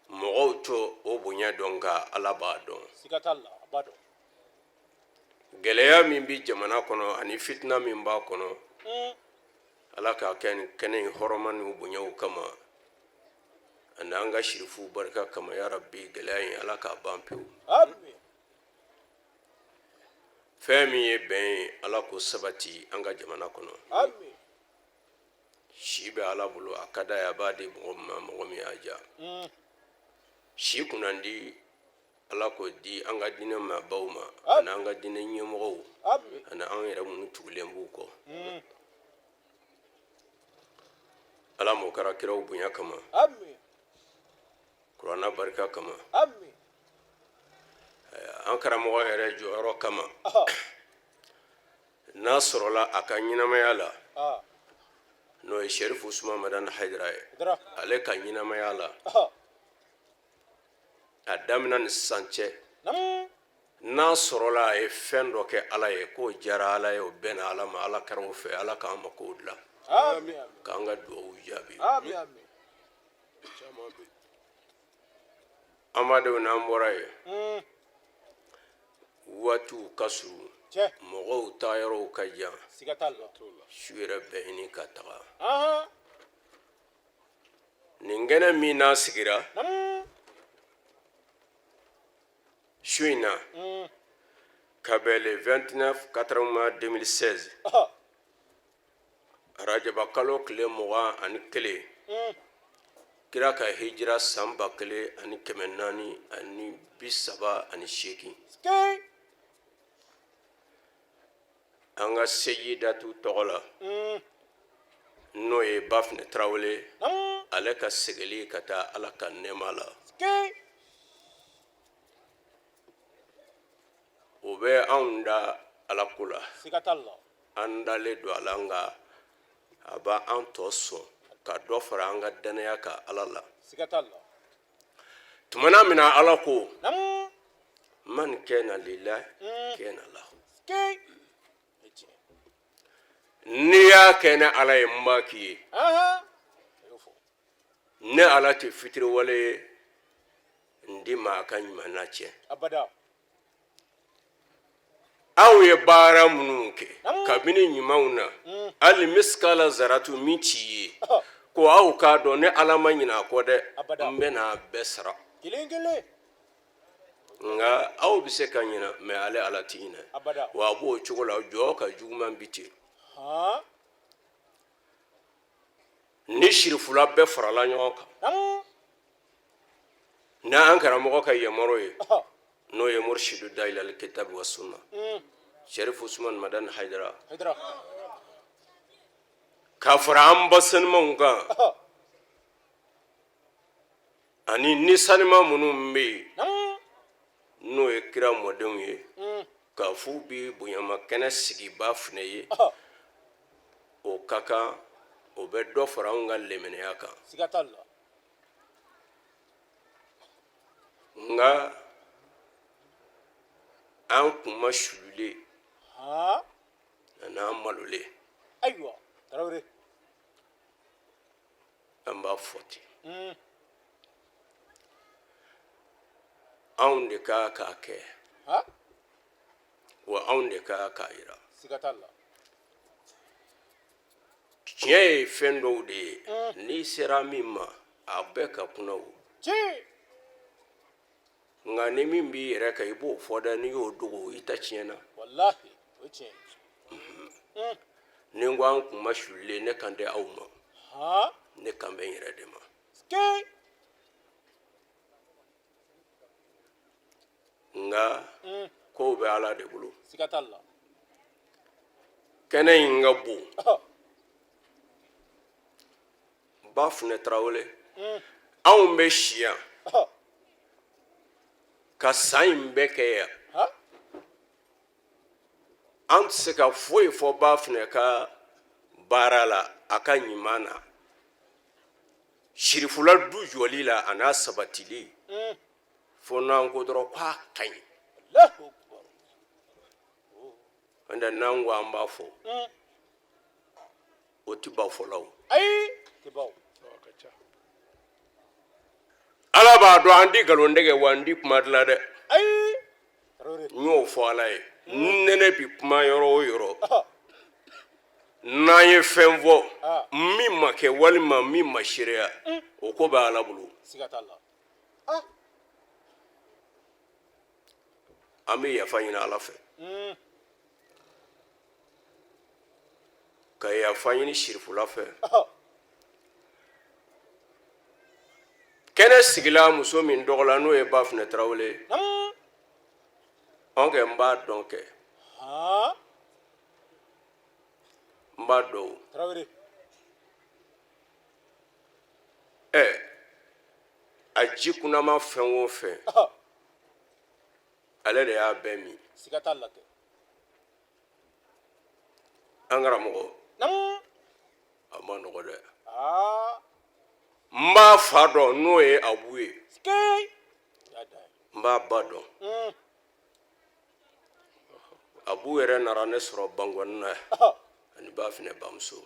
mɔgɔw to o bonya dɔn ka ala b'a dɔn gɛlɛya min bɛ jamana kɔnɔ ani fitina min b'a kɔnɔ ala k'a kɛ nin kɛnɛ in hɔrɔma ni bonyaw kama ani an ka shirifu barika kama ya rabbi gɛlɛya in ala k'a ban pewu fɛn min ye bɛn ye ala k'o sabati an ka jamana kɔnɔ si bɛ ala bolo a ka d'a ye a b'a di mɔgɔ min ma mɔgɔ min y'a diya si kunnandi ala k'o di an ka diinɛ maabaw ma ani an ka diinɛ ɲɛmɔgɔw ani an yɛrɛ minnu tugulen b'u kɔ ala m'o kɛra kiraw bonya kama kuranna barika kama an karamɔgɔ yɛrɛ jɔyɔrɔ kama n'a sɔrɔla a ka ɲɛnamaya la n'o ye sherifu usman madan haidara ye ale ka ɲɛnamaya la a daminɛ ni sisan cɛ n'a sɔrɔla a ye fɛn dɔ kɛ ala ye k'o diyara ala ye o bɛnna ala ma ala kɛra o fɛ ala k'an makow dilan k'an ka duwawu jaabi amadenw n'an bɔra ye waatiw ka surun mɔgɔw taayɔrɔw ka jan su yɛrɛ bɛɛ ɲini ka taga nin kɛnɛ min n'a sigira su in na ka bɛn le 29/4/2016 arajaba kalo tile 21 kira ka hijira san 1438 an ka sejidatu tɔgɔ la n'o ye Bafin Tarawele ale ka segeli ka taa ala ka nɛɛma la o bɛ anw da ala ko la an dalen don ala nka a b'a an tɔ sɔn ka dɔ fara an ka danaya kan ala la tumana min na ala ko man kana lillahi kana lahu n'i y'a kɛ ni ala ye n b'a k'i ye ne ala tɛ fitiriwale ye n di maa ka ɲumanna tiɲɛ aw ye baara minnu kɛ kabini ɲumanw na hali miskala zaratu min t'i ye ko aw k'a dɔn ne ala ma ɲinɛ a kɔ dɛ n bɛna a bɛɛ sara nka aw bɛ se ka ɲinɛ mɛ ale ala tɛ ɲinɛ wa a b'o cogo la jɔ ka juguman bi ten ni sirifula bɛɛ farala ɲɔgɔn kan n'an karamɔgɔ ka yamaruya ye n'o ye murshidu dailal kitab wa sunna sharif usman madan haidara ka fara an basanmanw kan ani nisanima minnu bɛ yen n'o ye kira mɔdenw ye k'a f'u bi bonyama kɛnɛ sigi ba funɛ ye o ka kan o bɛ dɔ fara anw ka lemɛnɛya kan nka an kun ma sulule n'an malolen an b'a fɔ ten anw de ka k'a kɛ wa anw de ka k'a yira tiɲɛ ye fɛn dɔw de ye n'i sera min ma a bɛɛ ka kunna o nka ni min b'i yɛrɛ kan i b'o fɔ dɛ n'i y'o dogo i ta tiɲɛna ni n ko an kun ma sulule ne kan tɛ aw ma ne kan bɛ n yɛrɛ de ma nka kow bɛ ala de bolo kɛnɛ in ka bon ba funɛ tarawele anw bɛ si yan ka san in bɛɛ kɛ yan an tɛ se ka foyi fɔ ba funɛ ka baara la a ka ɲuman na sirifula du jɔli la a n'a sabatili fo n'an ko dɔrɔn k'a ka ɲi an tɛ n'an ko an b'a fɔ o tɛ ba fɔla o ala b'a dɔn an di nkalon tigɛ wa an di kuma dilan dɛ n y'o fɔ ala ye nɛnɛ bi kuma yɔrɔ o yɔrɔ n'an ye fɛn fɔ min ma kɛ walima min ma seereya o ko bɛ ala bolo an bɛ yafa ɲini ala fɛ ka yafa ɲini sirifula fɛ kɛnɛ sigila muso min dɔgɔla n'o ye ba funɛ tarawele anw kɛ n b'a dɔn kɛ n b'a dɔn a ji kunnama fɛn o fɛn ale de y'a bɛɛ min an karamɔgɔ a ma nɔgɔ dɛ n b'a fa dɔn n'o ye abu ye n b'a ba dɔn abu yɛrɛ nana ne sɔrɔ bangɔni na ani ba finɛ bamuso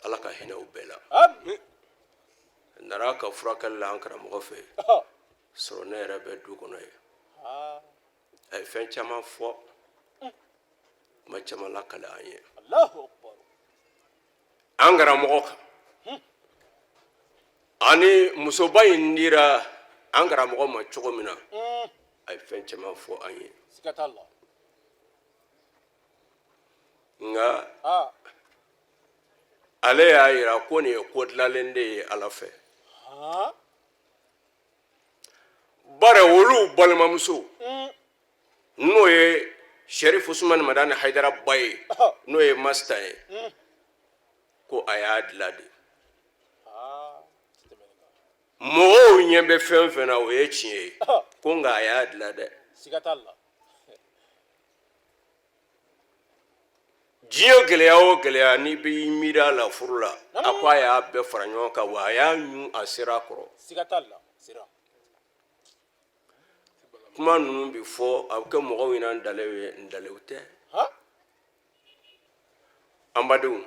ala ka hinɛ u bɛɛ la nana ka furakɛli la an karamɔgɔ fɛ sɔrɔ ne yɛrɛ bɛ du kɔnɔ ye a ye fɛn caman fɔ kuma caman lakale an ye an karamɔgɔ kan ani musoba in dira an karamɔgɔ ma cogo min na a ye fɛn caman fɔ an ye nka ale y'a yira ko nin ye ko dilanlen de ye ala fɛ bari olu balimamuso n'o ye sharif usman madani haidara ba ye n'o ye masta ye ko a y'a dilan de mɔgɔw ɲɛ bɛ fɛn fɛn na o ye tiɲɛ ye ko nka a y'a dilan dɛ diɲɛ gɛlɛya o gɛlɛya n'i b'i miiri a la furu la a ko a y'a bɛɛ fara ɲɔgɔn kan wa a y'a ɲun a sera kɔrɔ kuma ninnu bi fɔ a bɛ kɛ mɔgɔw ɲɛna ndalew ye ndalew tɛ ambadenw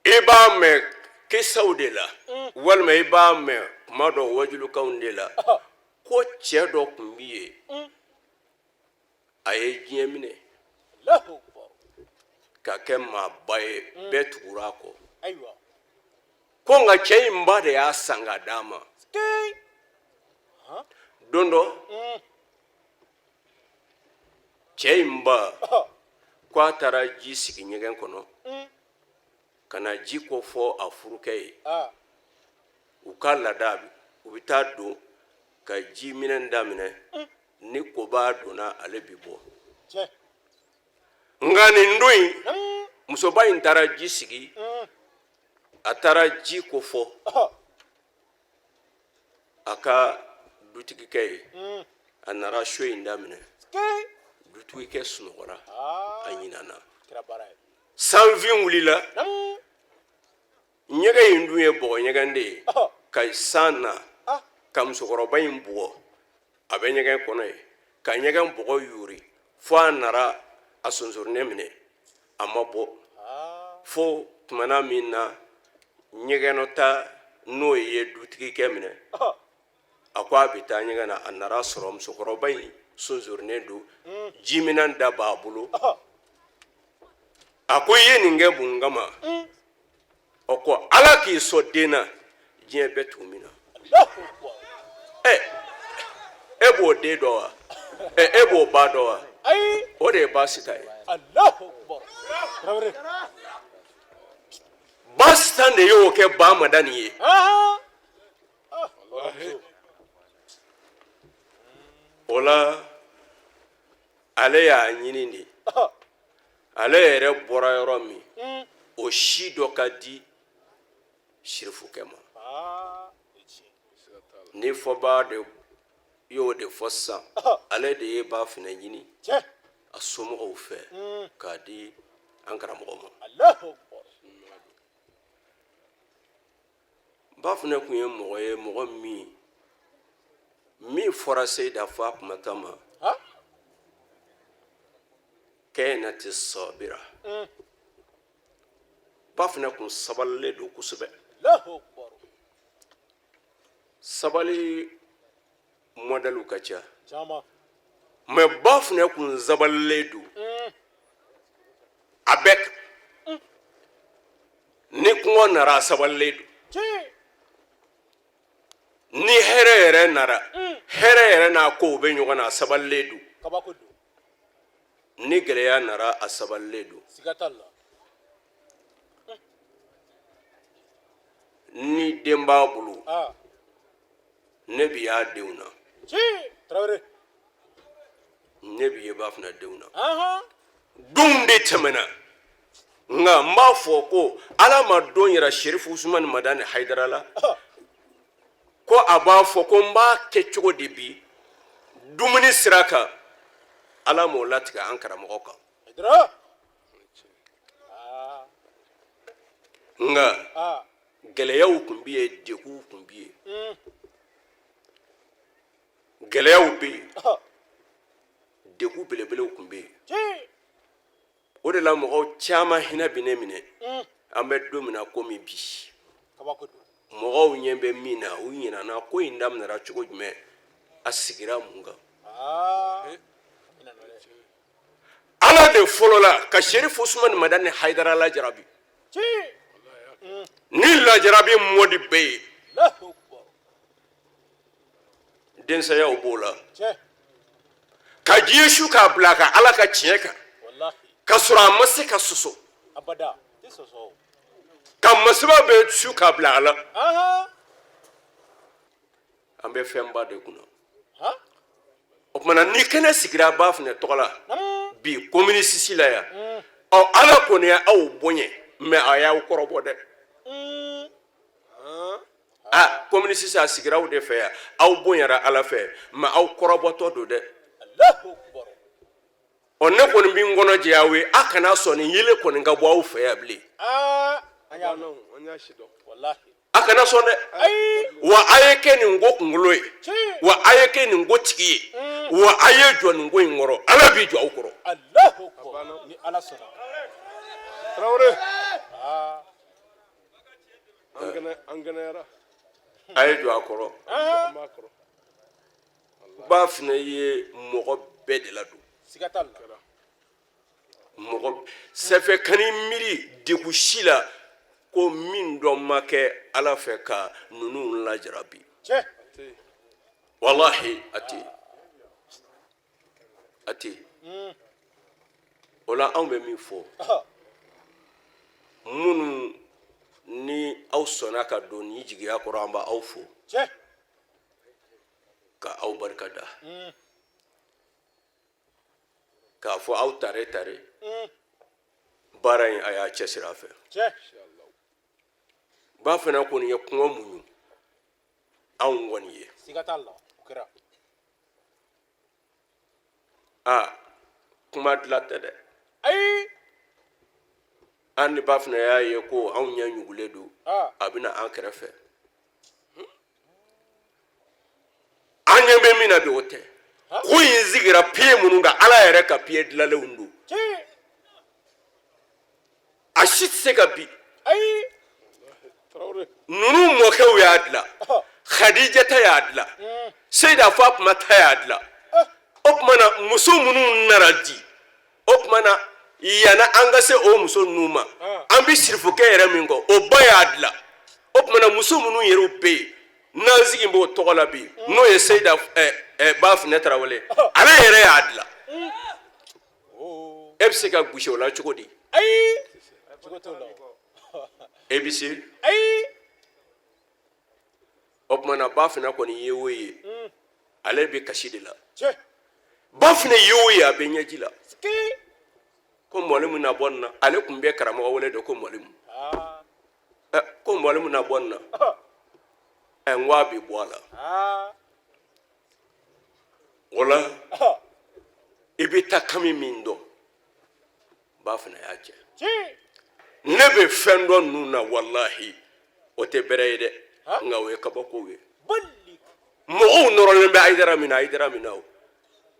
i b'a mɛn kisaw de la walima i b'a mɛn kuma dɔ wajulukanw de la ko cɛ dɔ tun b'i ye a ye diɲɛ minɛ ka kɛ maaba ye bɛɛ tugura a kɔ ko nka cɛ in ba de y'a san ka d'a ma don dɔ cɛ in ba ko a taara ji sigi ɲɛgɛn kɔnɔ ka na ji ko fɔ a furukɛ ye u ka laada u bɛ taa don ka ji minɛ daminɛ ni koba donna ale bi bɔ nka nin don in musoba in taara ji sigi a taara ji ko fɔ a ka dutigikɛ ye a nana so in daminɛ dutigikɛ sunɔgɔra a ɲinana sanfin wulila ɲɛgɛn in dun ye bɔgɔ ɲɛgɛn de ye ka san na ka musokɔrɔba in bugɔ a bɛ ɲɛgɛn kɔnɔ ye ka ɲɛgɛn bɔgɔ yuri fo a nara a sonsorinnen minɛ a ma bɔ fo tumana min na ɲɛgɛnɔta n'o ye dutigikɛ minɛ a ko a bɛ taa ɲɛgɛn na a nara sɔrɔ musokɔrɔba in sonsorinnen don jiminan da b'a bolo a ko i ye nin kɛ mun kama o ko ala k'i sɔn den na diɲɛ bɛɛ tugu min na e b'o den dɔn wa e b'o ba dɔn wa o de ye ba Sita ye ba Sita de y'o kɛ ba Madani ye o la ale y'a ɲini de ale yɛrɛ bɔra yɔrɔ min o si dɔ ka di sirifukɛ ma ni fɔba de y'o de fɔ sisan ale de ye ba fana ɲini a somɔgɔw fɛ k'a di an karamɔgɔ ma ba fana tun ye mɔgɔ ye mɔgɔ min fɔra Seyida Fatumata ma kɛnɛti sabira ba fana tun sabalilen don kosɛbɛ sabali mɔdɛliw ka ca mɛ ba fana tun sabalilen don a bɛɛ kan ni kɔngɔ nara a sabalilen don ni hɛrɛ yɛrɛ nara hɛrɛ yɛrɛ n'a kow bɛ ɲɔgɔn na a sabalilen don ni gɛlɛya nara a sabalilen don ni den b'a bolo ne bi y'a denw na ne bi ye ba fana denw na don de tɛmɛna nka n b'a fɔ ko ala ma don yira Sherifu Usumani Madani Haidara la ko a b'a fɔ ko n b'a kɛ cogo de bi dumuni sira kan ala m'o latigɛ an karamɔgɔ kan nka gɛlɛyaw tun bɛ yen deguw tun bɛ yen gɛlɛyaw bɛ yen degu belebelew tun bɛ yen o de la mɔgɔw caman hinɛ bɛ ne minɛ an bɛ don min na komi bi mɔgɔw ɲɛ bɛ min na u ɲinɛna ko in daminɛra cogo jumɛn a sigira mun kan ala de fɔlɔ la ka Sherifu Usumani Madani Haidara lajarabi ni lajarabi mɔdi bɛ ye densayaw b'o la ka diɲɛ su k'a bila a kan ala ka tiɲɛ kan ka sɔrɔ a ma se ka sɔsɔ ka masiba bɛ su k'a bila a la an bɛ fɛnba de kunna o tumana ni kɛnɛ sigira ba fana tɔgɔ la bi communiste la yan ala kɔni y'aw bonya mɛ a y'aw kɔrɔbɔ dɛ communiste a sigira aw de fɛ yan aw bonyara ala fɛ mɛ aw kɔrɔbɔtɔ don dɛ ne kɔni bɛ n kɔnɔ jɛ aw ye a kana sɔn nin yelen kɔni ka bɔ aw fɛ yan bilen a kana sɔn dɛ wa a ye kɛ nin ko kunkolo ye wa a ye kɛ nin ko tigi ye wa a ye jɔ nin ko in kɔrɔ ala b'i jɔ aw kɔrɔ ni ala sɔnna Traoré an kɛnɛyara a ye jɔ a kɔrɔ ba fana ye mɔgɔ bɛɛ de ladon siga t'a la mɔgɔ sɛfɛ kani miiri degun si la ko min dɔ ma kɛ ala fɛ ka ninnu lajarabi wallahi a tɛ o la anw bɛ min fɔ minnu ni aw sɔnna ka don ni jigiya kɔrɔ an b'aw fo ka aw barikada k'a fɔ aw tare baara in a y'a cɛsiri a fɛ ba fana kɔni ye kuma muɲu anw kɔni ye siga t'a la o kɛra kuma dilan tɛ dɛ an ni ba fana y'a ye ko anw ɲɛ ɲugulen don a bɛna an kɛrɛfɛ an ɲɛ bɛ min na bi o tɛ ko in sigira piye minnu kan ala yɛrɛ ka piye dilanlenw don a si tɛ se ka bi ninnu mɔkɛw y'a dilan khadijata y'a dilan seyida fatumata y'a dilan o tuma na muso minnu nana di o tuma na yana an ka se o muso ninnu ma an bɛ sirifukɛ yɛrɛ min kɔ o ba y'a dilan o tuma na muso minnu yɛrɛ bɛ yen n'an sigi b'o tɔgɔ la bi n'o ye seyida ba funɛ tarawele ale yɛrɛ y'a dilan e bɛ se ka gosi o la cogo di e bɛ se o tuma na ba funɛ kɔni ye o ye ale bɛ kasi de la ba funɛ ye o ye a bɛ ɲɛji la ko mɔlimu na bɔ nin na ale tun bɛ karamɔgɔ wele de ko mɔlimu ko mɔlimu na bɔ nin na n ko a bɛ bɔ a la o la i bɛ taa kami min dɔn ba fana y'a cɛ ne bɛ fɛn dɔn ninnu na walahi o tɛ bɛrɛ ye dɛ nka o ye kabakow ye mɔgɔw nɔrɔlen bɛ ayidara min na o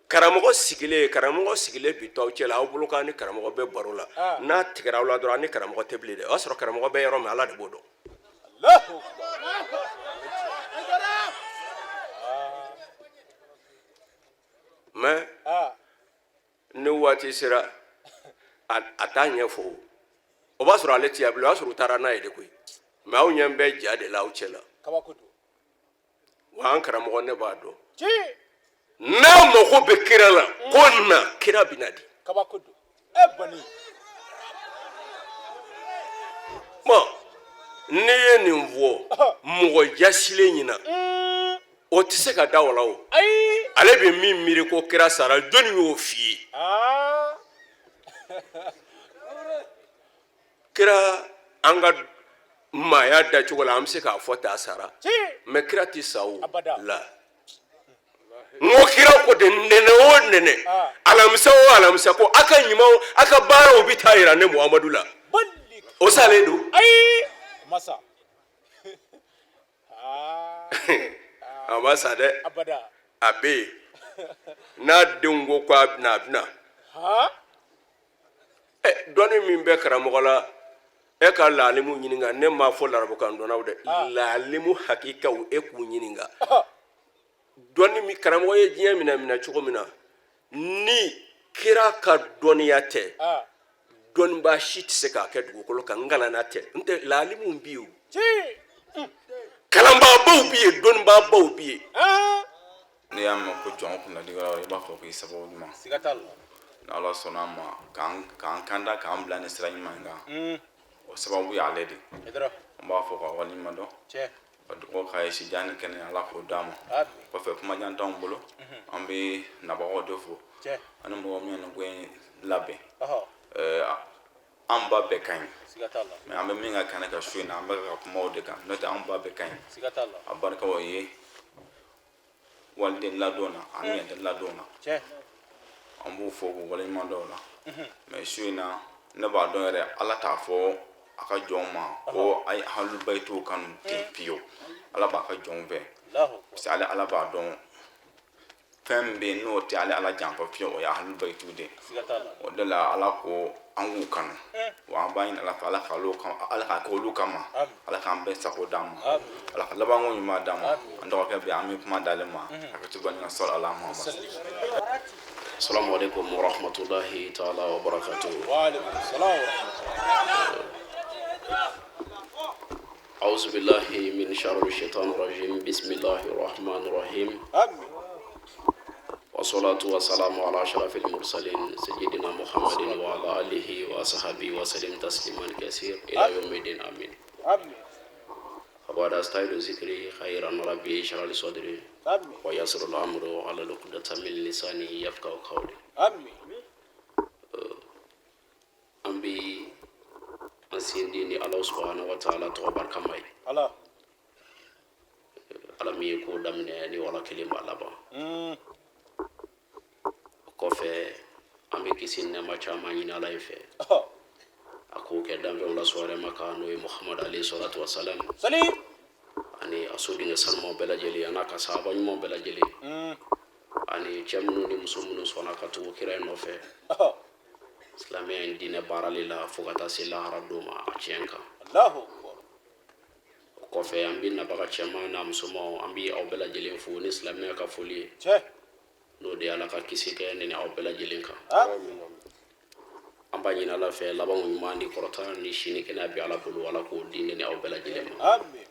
karamɔgɔ sigilen bi to aw cɛ la aw bolo k'an ni karamɔgɔ bɛ baro la n'a tigɛra aw la dɔrɔn an ni karamɔgɔ tɛ bilen dɛ o y'a sɔrɔ karamɔgɔ bɛ yɔrɔ min ala de b'o dɔn mais ni waati sera a t'a ɲɛfɔ o b'a sɔrɔ ale tɛ yan bilen o y'a sɔrɔ u taara n'a ye de koyi mais aw ɲɛ bɛ ja de la aw cɛ la wa an karamɔgɔ ne b'a dɔn n'a mago bɛ kira la ko na kira bɛ na di bon ne ye nin fɔ mɔgɔ jasilen ɲina o tɛ se ka da o la o ale bɛ min miiri ko kira sara jɔnni y'o f'i ye kira an ka maaya dacogo la an bɛ se k'a fɔ t'a sara mais kira tɛ sa o la n ko kira ko de nɛnɛ o nɛnɛ alamisa o alamisa ko a ka ɲumanw a ka baaraw bɛ taa yira ne muhamadu la o salen don a ma sa dɛ a bɛ yen n'a denw ko k'a bɛna a bɛna dɔnni min bɛ karamɔgɔ la e ka laalimu ɲininka ne m'a fɔ larabukan dɔnnaw dɛ laalimu hakikaw e k'u ɲininka dɔnni min karamɔgɔ ye diɲɛ minɛ cogo min na ni kira ka dɔnniya tɛ dɔnnibaa si tɛ se k'a kɛ dugukolo kan ngalana tɛ n tɛ laalimu bi yen kalanbaabaw bi yen dɔnnibaabaw bi yen n'i y'a mɛn ko jɔn kunna di yɔrɔ i b'a fɔ k'i sababu ɲuman n'ala sɔnna a ma k'an kanda k'an bila ni sira ɲuman kan o sababu y'ale de an b'a fɔ ka waleɲuman dɔn ka dugawu k'a ye sijan ni kɛnɛ ala k'o d'a ma kɔfɛ kumajan t'anw bolo an bɛ nabagaw de fo ani mɔgɔ min ye nin ko in labɛn an ba bɛɛ ka ɲi mais an bɛ min ka kɛnɛ ka su in na an bɛ ka kuma o de kan n'o tɛ an ba bɛɛ ka ɲi a barikaw ye waliden ladon na ani yɛrɛ ladon na an b'u fɔ k'u waleɲuman dɔn o la mais su in na ne b'a dɔn yɛrɛ ala t'a fɔ aka jɔn ma ko ay halul baytu kan piyo ala ba ka jɔn fɛ parce que ala b'a dɔn fɛn bɛ n'o tɛ ala janfa fiye o ye halul baytu de o de la ala ko an k'u kanu wa an b'a ɲini ala fɛ ala ka kɛ olu kama ala k'an bɛɛ sago d'an ma ala ka labanko ɲuman d'an ma an dɔgɔkɛ bɛ an bɛ kuma d'ale ma a ka to ka ɲina sɔrɔ ala ma. Assalamu alaikum wa rahmatullahi ta'ala wa barakatuh. Wa alaikum assalam wa rahmatullahi. أعوذ بالله من شر الشيطان الرجيم بسم الله الرحمن الرحيم والصلاة والسلام على أشرف المرسلين سيدنا محمد وعلى آله وصحبه وسلم تسليما كثيرا إلى يوم الدين آمين. وبعد أستعيد ذكري خيرا ربي اشرح لي صدري ويسر الأمر على عقدة من لساني يفقهوا قولي. أمبي ansiyendini Allah subhanahu wa ta'ala to barka mai ala mi ko damne ni wala kelima laba ko fe ambe kisin na ma chama ni ala ife ako ke dambe wala soare makano e Muhammad alayhi salatu wassalam salim ani asudi ne salmo bela jeli anaka sahaba ni mo bela jeli ani chamnu ni musumunu sona katu kira no fe Islamia indine baralila fugata sila haraduma achenka Allahu akbar ko fe ambi na baka chama na musumo ambi au bela jelen fu ni Islamia ka fuli che no de ala ka kisike ni au bela jelenka amin amba ni na la fe labangu mandi korota ni shini kena bi ala bulu wala ko dine ni au bela jelen amin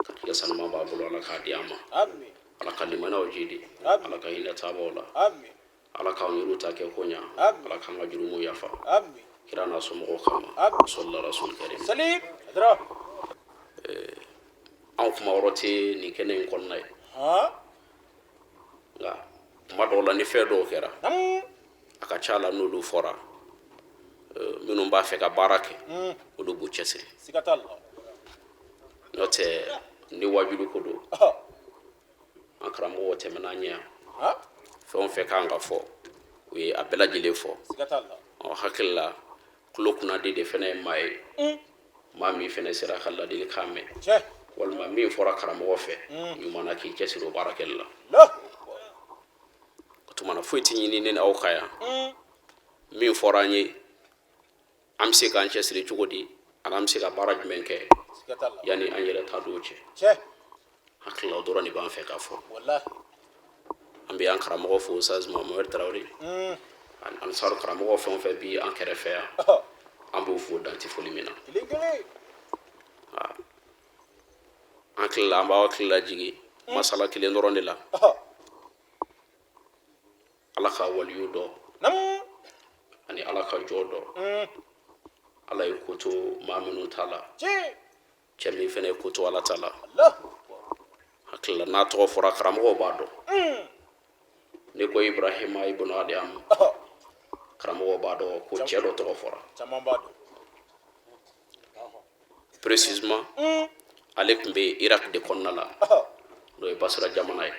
ka ya sanama ba bulu ala ka diama amin ala kalimana ojidi ala ka hina tabola amin ala ka nyuru ta ke konya ala ka ngajurumu yafa amin kirana somo kama sallallahu rasul karim salim adra an kuma orote ni kenen konnay nga madola ni fedo kera aka chala nulu fora minum ba fe ka barake odo bu chesiri sikatalla note ni wajulu ko do akramo wote menanya fɛn fɛ kan ka fɔ o ye a bɛɛ lajɛlen fɔ hakili la tulo kunnadi de fɛnɛ ye maa ye maa min fɛnɛ sera ka ladilikan mɛn walima min fɔra karamɔgɔ fɛ ɲuman na k'i cɛsiri o baarakɛli la o tuma na foyi tɛ ɲini ne ni aw ka yan min fɔra an ye an bɛ se k'an cɛsiri cogo di ani an bɛ se ka baara jumɛn kɛ yanni an yɛrɛ ta don cɛ hakili la o dɔrɔn de b'an fɛ k'a fɔ an bɛ an karamɔgɔ fo Ustaz Mohamed Traoré an sar karamɔgɔ fɛn o fɛn bi an kɛrɛfɛ yan an b'o fo danti foli min na an tilala an b'aw hakili lajigi masala kelen dɔrɔn de la ala ka waliyu dɔ ani ala ka jɔ dɔ ala ye ko to maa minnu ta la cɛ min fɛnɛ ye ko to ala ta la hakili la n'a tɔgɔ fɔra karamɔgɔw b'a dɔn ne ko Ibrahima ibn Adam karamɔgɔ b'a dɔn ko cɛ dɔ tɔgɔ fɔra précisément ale tun bɛ Irak de kɔnɔna la n'o ye Basra jamana ye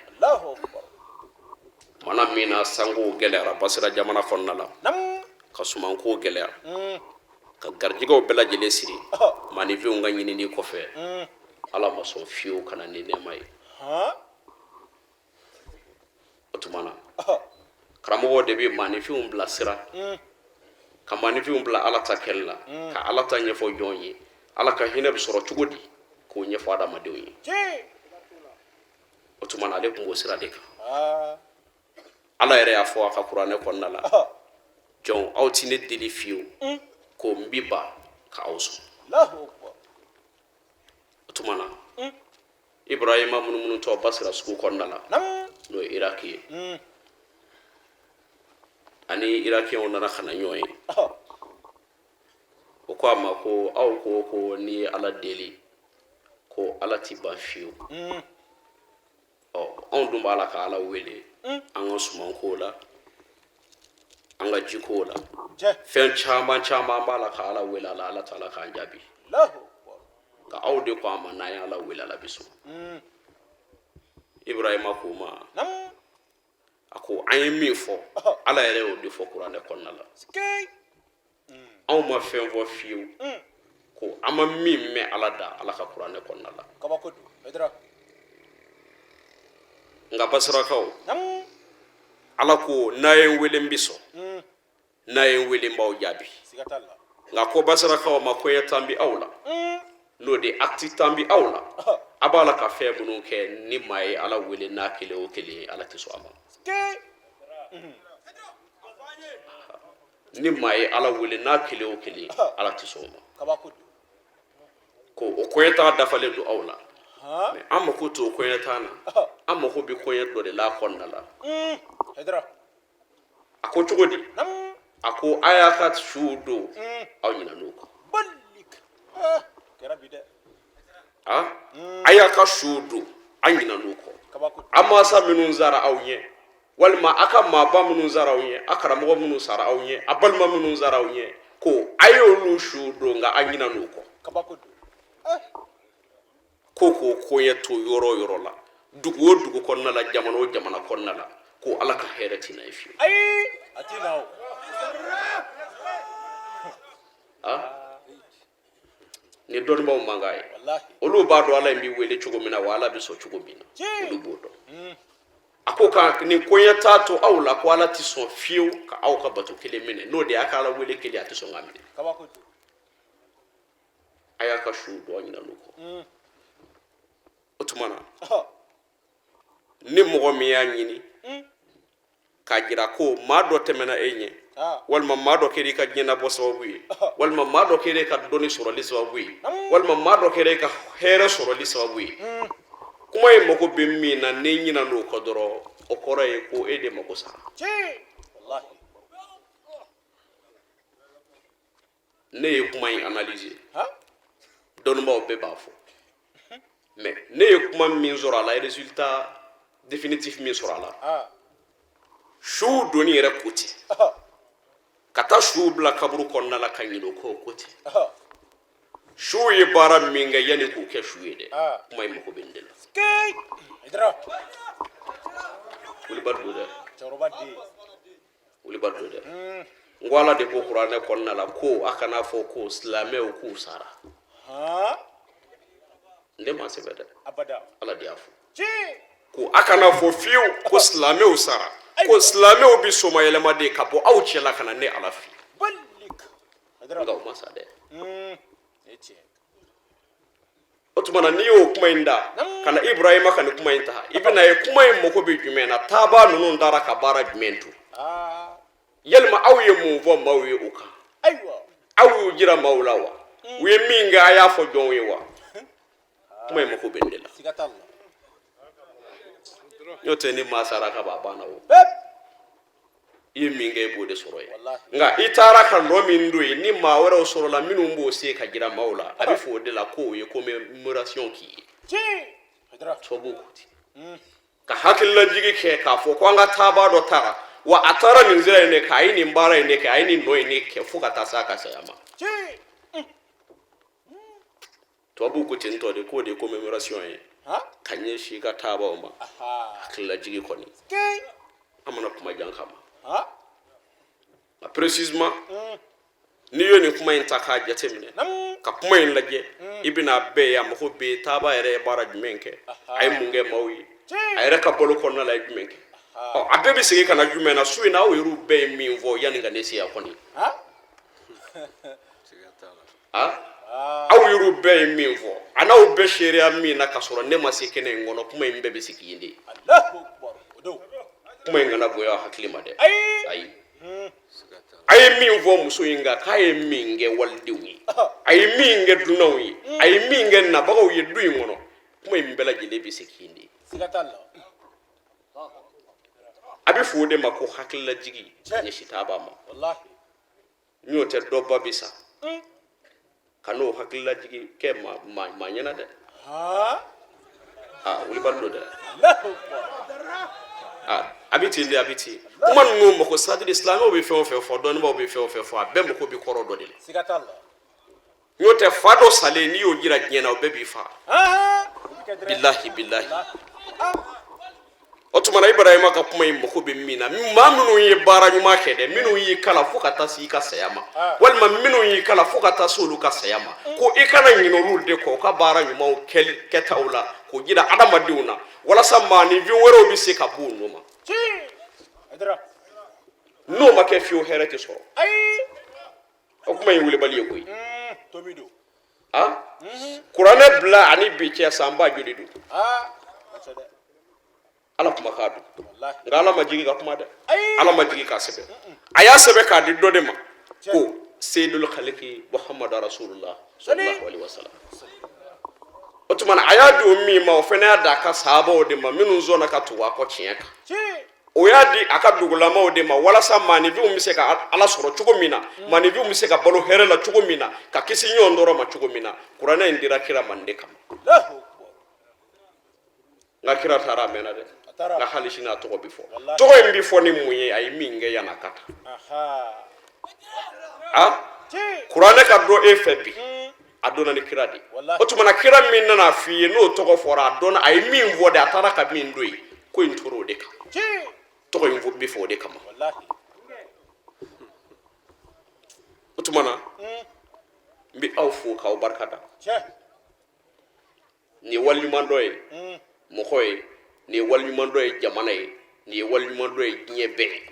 mana min na sango gɛlɛyara Basra jamana kɔnɔna la ka sumanko gɛlɛya ka garijɛgɛw bɛɛ lajɛlen siri maanifinw ka ɲinini kɔfɛ ala ma sɔn fiyewu ka na ni nɛɛma ye o tuma na karamɔgɔ de bɛ maanifinw bila sira ka maanifinw bila ala ta kɛli la ka ala ta ɲɛfɔ jɔn ye ala ka hinɛ bɛ sɔrɔ cogo di k'o ɲɛfɔ adamadenw ye o tuma na ale tun b'o sira de kan ala yɛrɛ y'a fɔ a ka kuranɛ kɔnɔna la jɔn aw ti ne deli fiyewu ko n bi ba ka aw sɔn o tuma na Ibrahima munumunu Basra sugu kɔnɔna la n'o ye Iraki ye ani Irakiyɛnw nana ka na ɲɔgɔn ye o ko a ma ko aw ko ni ye ala deli ko ala ti ban fiyewu anw dun b'a la ka ala wele an ka sumanko la an ka jiko la fɛn caman caman b'a la ka ala wele ala ala ta'ala k'an jaabi ka aw de ko a ma n'an ye ala wele ala bɛ sɔn Ibrahima ko ma a ko an ye min fɔ ala yɛrɛ y'o de fɔ kuranɛ kɔnɔna la anw ma fɛn fɔ fiyewu ko an ma min mɛn ala da ala ka kuranɛ kɔnɔna la kabako do edra nka basirakaw ala ko n'a ye n wele n bi sɔn n'a ye n wele n b'aw jaabi nka ko basirakaw ma ko n tan bi aw la n'o de acte tan bi aw la a b'a la ka fɛn minnu kɛ ni maa ye ala wele n'a kelen o kelen ala tɛ sɔn a ma ni maa ye ala wele n'a kelen o kelen ala tɛ sɔn o ma ko o koɲɛtaa dafalen don aw la mɛ an mako t'o koɲɛtaa na an mako bɛ koɲɛ dɔ de la kɔnɔna la a ko cogo di a ko a y'a ka suw don aw ɲinɛ n'o kan a y'a ka suw don a ɲinɛ n'o kɔ a mansa minnu sara aw ɲɛ walima a ka maaba minnu sara aw ɲɛ a karamɔgɔ minnu sara aw ɲɛ a balima minnu sara aw ɲɛ ko a y'olu suw don nka a ɲinɛ n'o kɔ ko koɲɛ to yɔrɔ o yɔrɔ la dugu o dugu kɔnɔna la jamana o jamana kɔnɔna la ko ala ka hɛrɛ tɛna ye fiyewu a tɛ na o ni dɔnnibaw man k'a ye olu b'a dɔn ala in b'i wele cogo min na wa ala bɛ sɔn cogo min na olu b'o dɔn a ko ka nin koɲɛ t'a to aw la ko ala tɛ sɔn fiyewu ka aw ka bato kelen minɛ n'o de y'a ka ala wele kelen a tɛ sɔn k'a minɛ a y'a ka su dɔn ɲinɛ n'o kɔ o tuma na ni mɔgɔ min y'a ɲini k'a jira ko maa dɔ tɛmɛna e ɲɛ walima maa dɔ kɛra i ka diɲɛnabɔ sababu ye walima maa dɔ kɛra i ka dɔnni sɔrɔli sababu ye walima maa dɔ kɛra i ka hɛrɛ sɔrɔli sababu ye kuma ye mago bɛ min na ne ɲinɛ n'o kɔ dɔrɔn o kɔrɔ ye ko e de mago sara ne ye kuma in analyser dɔnnibaw bɛɛ b'a fɔ mais ne ye kuma min sɔrɔ a la résultat définitif min sɔrɔ a la suw donni yɛrɛ ko ten ka taa suw bila kaburu kɔnɔna la ka ɲinɛ o kɔ o ko ten suw ye baara min kɛ yanni k'o kɛ su ye dɛ kuma in mago bɛ nin de la wulibali don dɛ wulibali don dɛ n ko ala de ko kuranɛ kɔnɔna la ko a kana fɔ ko silamɛw k'u sara n de ma sɛbɛn dɛ ala de y'a fɔ ko a kana fɔ fiyewu ko silamɛw sara ko silamɛw bɛ somayɛlɛmaden ka bɔ aw cɛla ka na ne ala fɛ nka o ma sa dɛ o tuma na n'i y'o kuma in da ka na ibrahima ka nin kuma in ta i bɛna ye kuma in mago bɛ jumɛn na taabaa ninnu taara ka baara jumɛn to yalima aw ye mun fɔ maaw ye o kan aw y'u jira maaw la wa u ye min kɛ a y'a fɔ jɔnw ye wa kuma in mago bɛ nin de la n'o tɛ ni maa sara ka ban a banna o i ye min kɛ i b'o de sɔrɔ yen nka i taara ka nɔ min don yen ni maa wɛrɛw sɔrɔla minnu b'o se ka jira maaw la a bɛ fɔ o de la ko o ye commémoration k'i ye tubabuw ko ten ka hakililajigi kɛ k'a fɔ ko an ka taabaa dɔ taara wa a taara nin sira in de kɛ a ye nin baara in de kɛ a ye nin nɔ in de kɛ fo ka taa se a ka saya ma tubabuw ko ten tɔ de k'o de ye commémoration ye ka ɲɛsin i ka taabaaw ma hakililajigi kɔni an mana kuma jan kama précisément n'i ye nin kuma in ta k'a jateminɛ ka kuma in lajɛ i bɛna bɛɛ ye a mago bɛ taabaa yɛrɛ ye baara jumɛn kɛ a ye mun kɛ maaw ye a yɛrɛ ka balo kɔnɔna la a ye jumɛn kɛ a bɛɛ bɛ segin ka na jumɛn na su in na aw yɛrɛw bɛɛ ye min fɔ yanni ka ne se yan kɔni aw yɛrɛw bɛɛ ye min fɔ a n'aw bɛɛ seereya min na ka sɔrɔ ne ma se kɛnɛ in kɔnɔ kuma in bɛɛ bɛ segin yen de kuma in kana bonya aw hakili ma dɛ ayi a ye min fɔ muso in kan k'a ye min kɛ walidenw ye a ye min kɛ dunanw ye a ye min kɛ nabagaw ye du in kɔnɔ kuma in bɛɛ lajɛlen bɛ segin yen de a bɛ fɔ o de ma ko hakililajigi ka ɲɛsin taabaa ma n'o tɛ dɔba bɛ sa ka n'o hakililajigi kɛ maa ɲɛna dɛ wulibali don dɛ a bɛ ten de a bɛ ten kuma ninnu mako sadiri silamɛw bɛ fɛn o fɛn fɔ dɔnnibaw bɛ fɛn o fɛn fɔ a bɛɛ mako bɛ kɔrɔ dɔ de la n'o tɛ fa dɔ salen n'i y'o jira diɲɛ na o bɛɛ b'i fa bilahi bilahi o tumana ibrahima ka kuma in mako bɛ min na maa minnu ye baara ɲuman kɛ dɛ minnu y'i kala fo ka taa se i ka saya ma walima minnu y'i kala fo ka taa se olu ka saya ma ko i kana ɲinɛ olu de kɔ u ka baara ɲumanw kɛtaw la k'o jira adamadenw na walasa maanifin wɛrɛw bɛ se ka bɔ u nɔ ma n'o ma kɛ fiyewu hɛrɛ tɛ sɔrɔ o kuma in welebali ye koyi kuranɛ bila ani bi cɛ sanba joli don ala kuma k'a don nka ala ma jigi ka kuma dɛ ala ma jigi k'a sɛbɛn a y'a sɛbɛn k'a di dɔ de ma ko seydul khaliki muhammadu rasulullah sallallahu alaihi wasallam o tuma na a y'a di o min ma o fana y'a di a ka sahabaw de ma minnu sɔnna ka tugu a kɔ tiɲɛ kan o y'a di a ka dugulamaw de ma walasa maanifinw bɛ se ka ala sɔrɔ cogo min na maanifinw bɛ se ka balo hɛrɛ la cogo min na ka kisi ɲɔgɔn dɔrɔn ma cogo min na kuranɛ in dira kira man de kama nka kira taara a mɛnna dɛ nka hali sini a tɔgɔ bɛ fɔ tɔgɔ in bɛ fɔ ni mun ye a ye min kɛ yan'a ka taa kuranɛ ka dɔn e fɛ bi a donna ni kira de o tuma na kira min nana f'i ye n'o tɔgɔ fɔra a dɔnna a ye min fɔ de a taara ka min don ye ko in tora o de kan tɔgɔ in bɛ fɔ o de kama o tuma na n bɛ aw fo k'aw barikada nin ye waliɲuman dɔ ye mɔgɔ ye nin ye waliɲuman dɔ ye jamana ye nin ye waliɲuman dɔ ye diɲɛ bɛɛ ye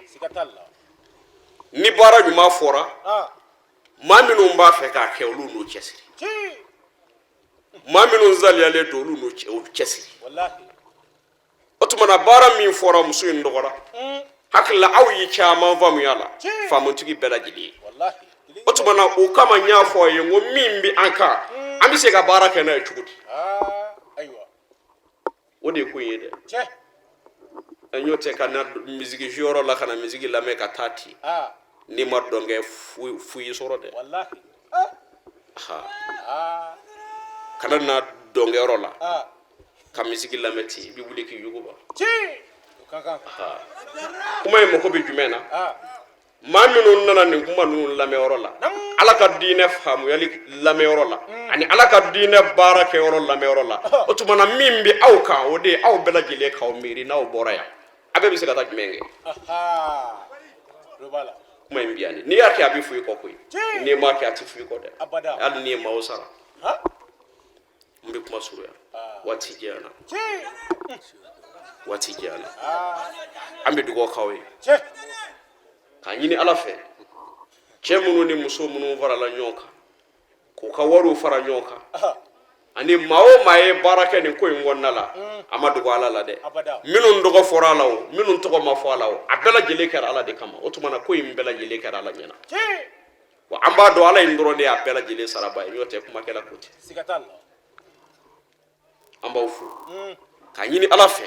ni baara ɲuman fɔra maa minnu b'a fɛ k'a kɛ olu n'u cɛsiri maa minnu zaliyalen don olu n'u cɛsiri o tuma na baara min fɔra muso in dɔgɔra hakilila aw ye caman faamuya la faamutigi bɛɛ lajɛlen ye o tuma na o kama n y'a fɔ a ye n ko min bɛ an kan an bɛ se ka baara kɛ n'a ye cogo di o de ye ko in ye dɛ n'o tɛ ka na misigi yɔrɔ la ka na misigi lamɛn ka taa ten n'i ma dɔnkɛ fu y'i sɔrɔ dɛ kana na dɔnkɛyɔrɔ la ka misigi lamɛn ten i bɛ wuli k'i yuguba kuma in mako bɛ jumɛn na maa minnu nana nin kuma ninnu lamɛnyɔrɔ la ala ka diinɛ faamuyali lamɛnyɔrɔ la ani ala ka diinɛ baara kɛyɔrɔ lamɛnyɔrɔ la o tuma na min bɛ aw kan o de ye aw bɛɛ lajɛlen k'aw miiri n'aw bɔra yan a bɛɛ bɛ se ka taa jumɛn kɛ kuma in bɛ yan n'i y'a kɛ a bɛ fɔ i kɔ koyi n'i m'a kɛ a tɛ fɔ i kɔ dɛ hali n'i ye maaw sara n bɛ kuma surunya waati jɛyana waati jɛyana an bɛ dugawu k'aw ye k'a ɲini ala fɛ cɛ minnu ni muso minnu farala ɲɔgɔn kan k'u ka wariw fara ɲɔgɔn kan ani maa o maa ye baara kɛ nin ko in kɔnɔna la a ma dogo ala la dɛ minnu tɔgɔ fɔra a la o minnu tɔgɔ ma fɔ a la o a bɛɛ lajɛlen kɛra ala de kama o tuma na ko in bɛɛ lajɛlen kɛra ala ɲɛna wa an b'a dɔn ala in dɔrɔn de y'a bɛɛ lajɛlen saraba ye n'o tɛ kumakɛla ko tɛ an b'aw fo k'a ɲini ala fɛ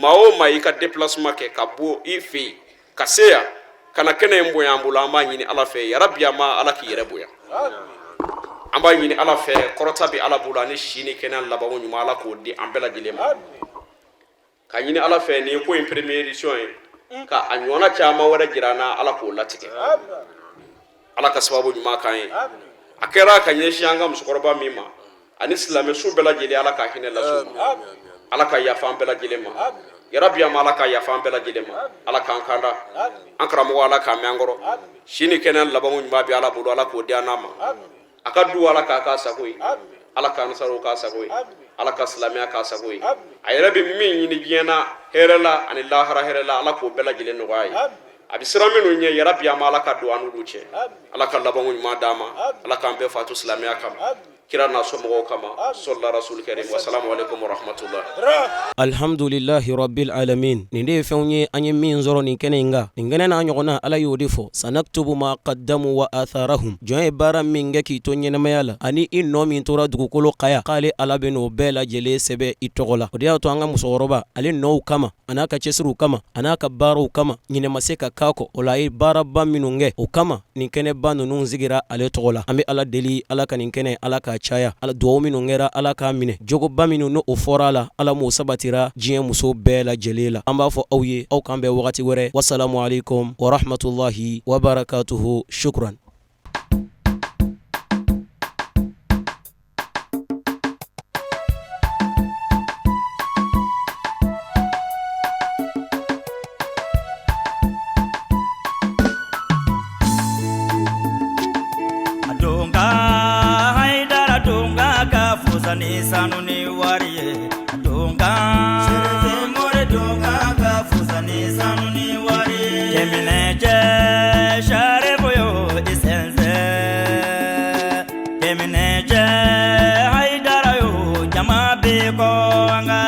maa o maa y'i ka déplacement kɛ ka bɔ i fɛ yen ka se yan kana kɛnɛ in bonya an bolo an b'a ɲini ala fɛ yarabi an ma ala k'i yɛrɛ bonya an b'a ɲini ala fɛ kɔrɔta bɛ ala bolo ani si ni kɛnɛ labanko ɲuman ala k'o di an bɛɛ lajɛlen ma ka ɲini ala fɛ nin ye ko in première édition ye ka a ɲɔgɔnna caman wɛrɛ jira an na ala k'o latigɛ ala ka sababu ɲuman k'an ye a kɛra ka ɲɛsin an ka musokɔrɔba min ma ani silamɛ su bɛɛ lajɛlen ala ka hinɛ las'u ma ala ka yafa an bɛɛ lajɛlen ma yarabi an ma ala ka yafa an bɛɛ lajɛlen ma ala k'an kanda an karamɔgɔ ala k'an mɛn an kɔrɔ si ni kɛnɛ labanko ɲuman bɛ ala bolo ala k'o di an n'a ma a ka du ala k'a k'a sago ye ala k'an sara o k'a sago ye ala ka silamɛya k'a sago ye a yɛrɛ bɛ min ɲini diɲɛ na hɛrɛ la ani lahara hɛrɛ la ala k'o bɛɛ lajɛlen nɔgɔya ye a bɛ siran minnu ɲɛ yarabi an ma ala ka don an n'olu cɛ ala ka labanko ɲuman d'an ma ala k'an bɛɛ fatu silamɛya kama kira n'a somɔgɔw kama sɔlila rasul karim wasalamu alaikum warahmatullah alhamdulillahi rabbil alamin nin de ye fɛnw ye an ye min sɔrɔ nin kɛnɛ in kan nin kɛnɛ n'a ɲɔgɔnna ala y'o de fɔ sanaktubu ma qaddamu wa atharahum jɔn ye baara min kɛ k'i to ɲɛnamaya la ani i nɔ min tora dugukolo kaya k'ale ala bɛ n'o bɛɛ lajɛlen sɛbɛ i tɔgɔ la o de y'a to an ka musokɔrɔba ale nɔw kama a n'a ka cɛsiriw kama a n'a ka baaraw kama ɲinɛ ma se ka k'a kɔ o la a ye baaraba minnu kɛ o kama nin kɛnɛba ninnu sigira ale tɔgɔ la an bɛ ala deli ala ka nin kɛnɛ ala ka caya ala duwawu minnu kɛra ala k'a minɛ jogoba minnu n'o fɔra a la ala m'o sabatira diɲɛ muso bɛɛ lajɛlen la an b'a fɔ aw ye aw k'an bɛn wagati wɛrɛ wasalamu alaikum wa rahmatullahi wa barakatuhu shukran fusa ni sanu ni wariye donga sherefe more donga ka fusa ni sanu ni wariye kemine je share boyo isense kemine je haidara yo jama be ko anga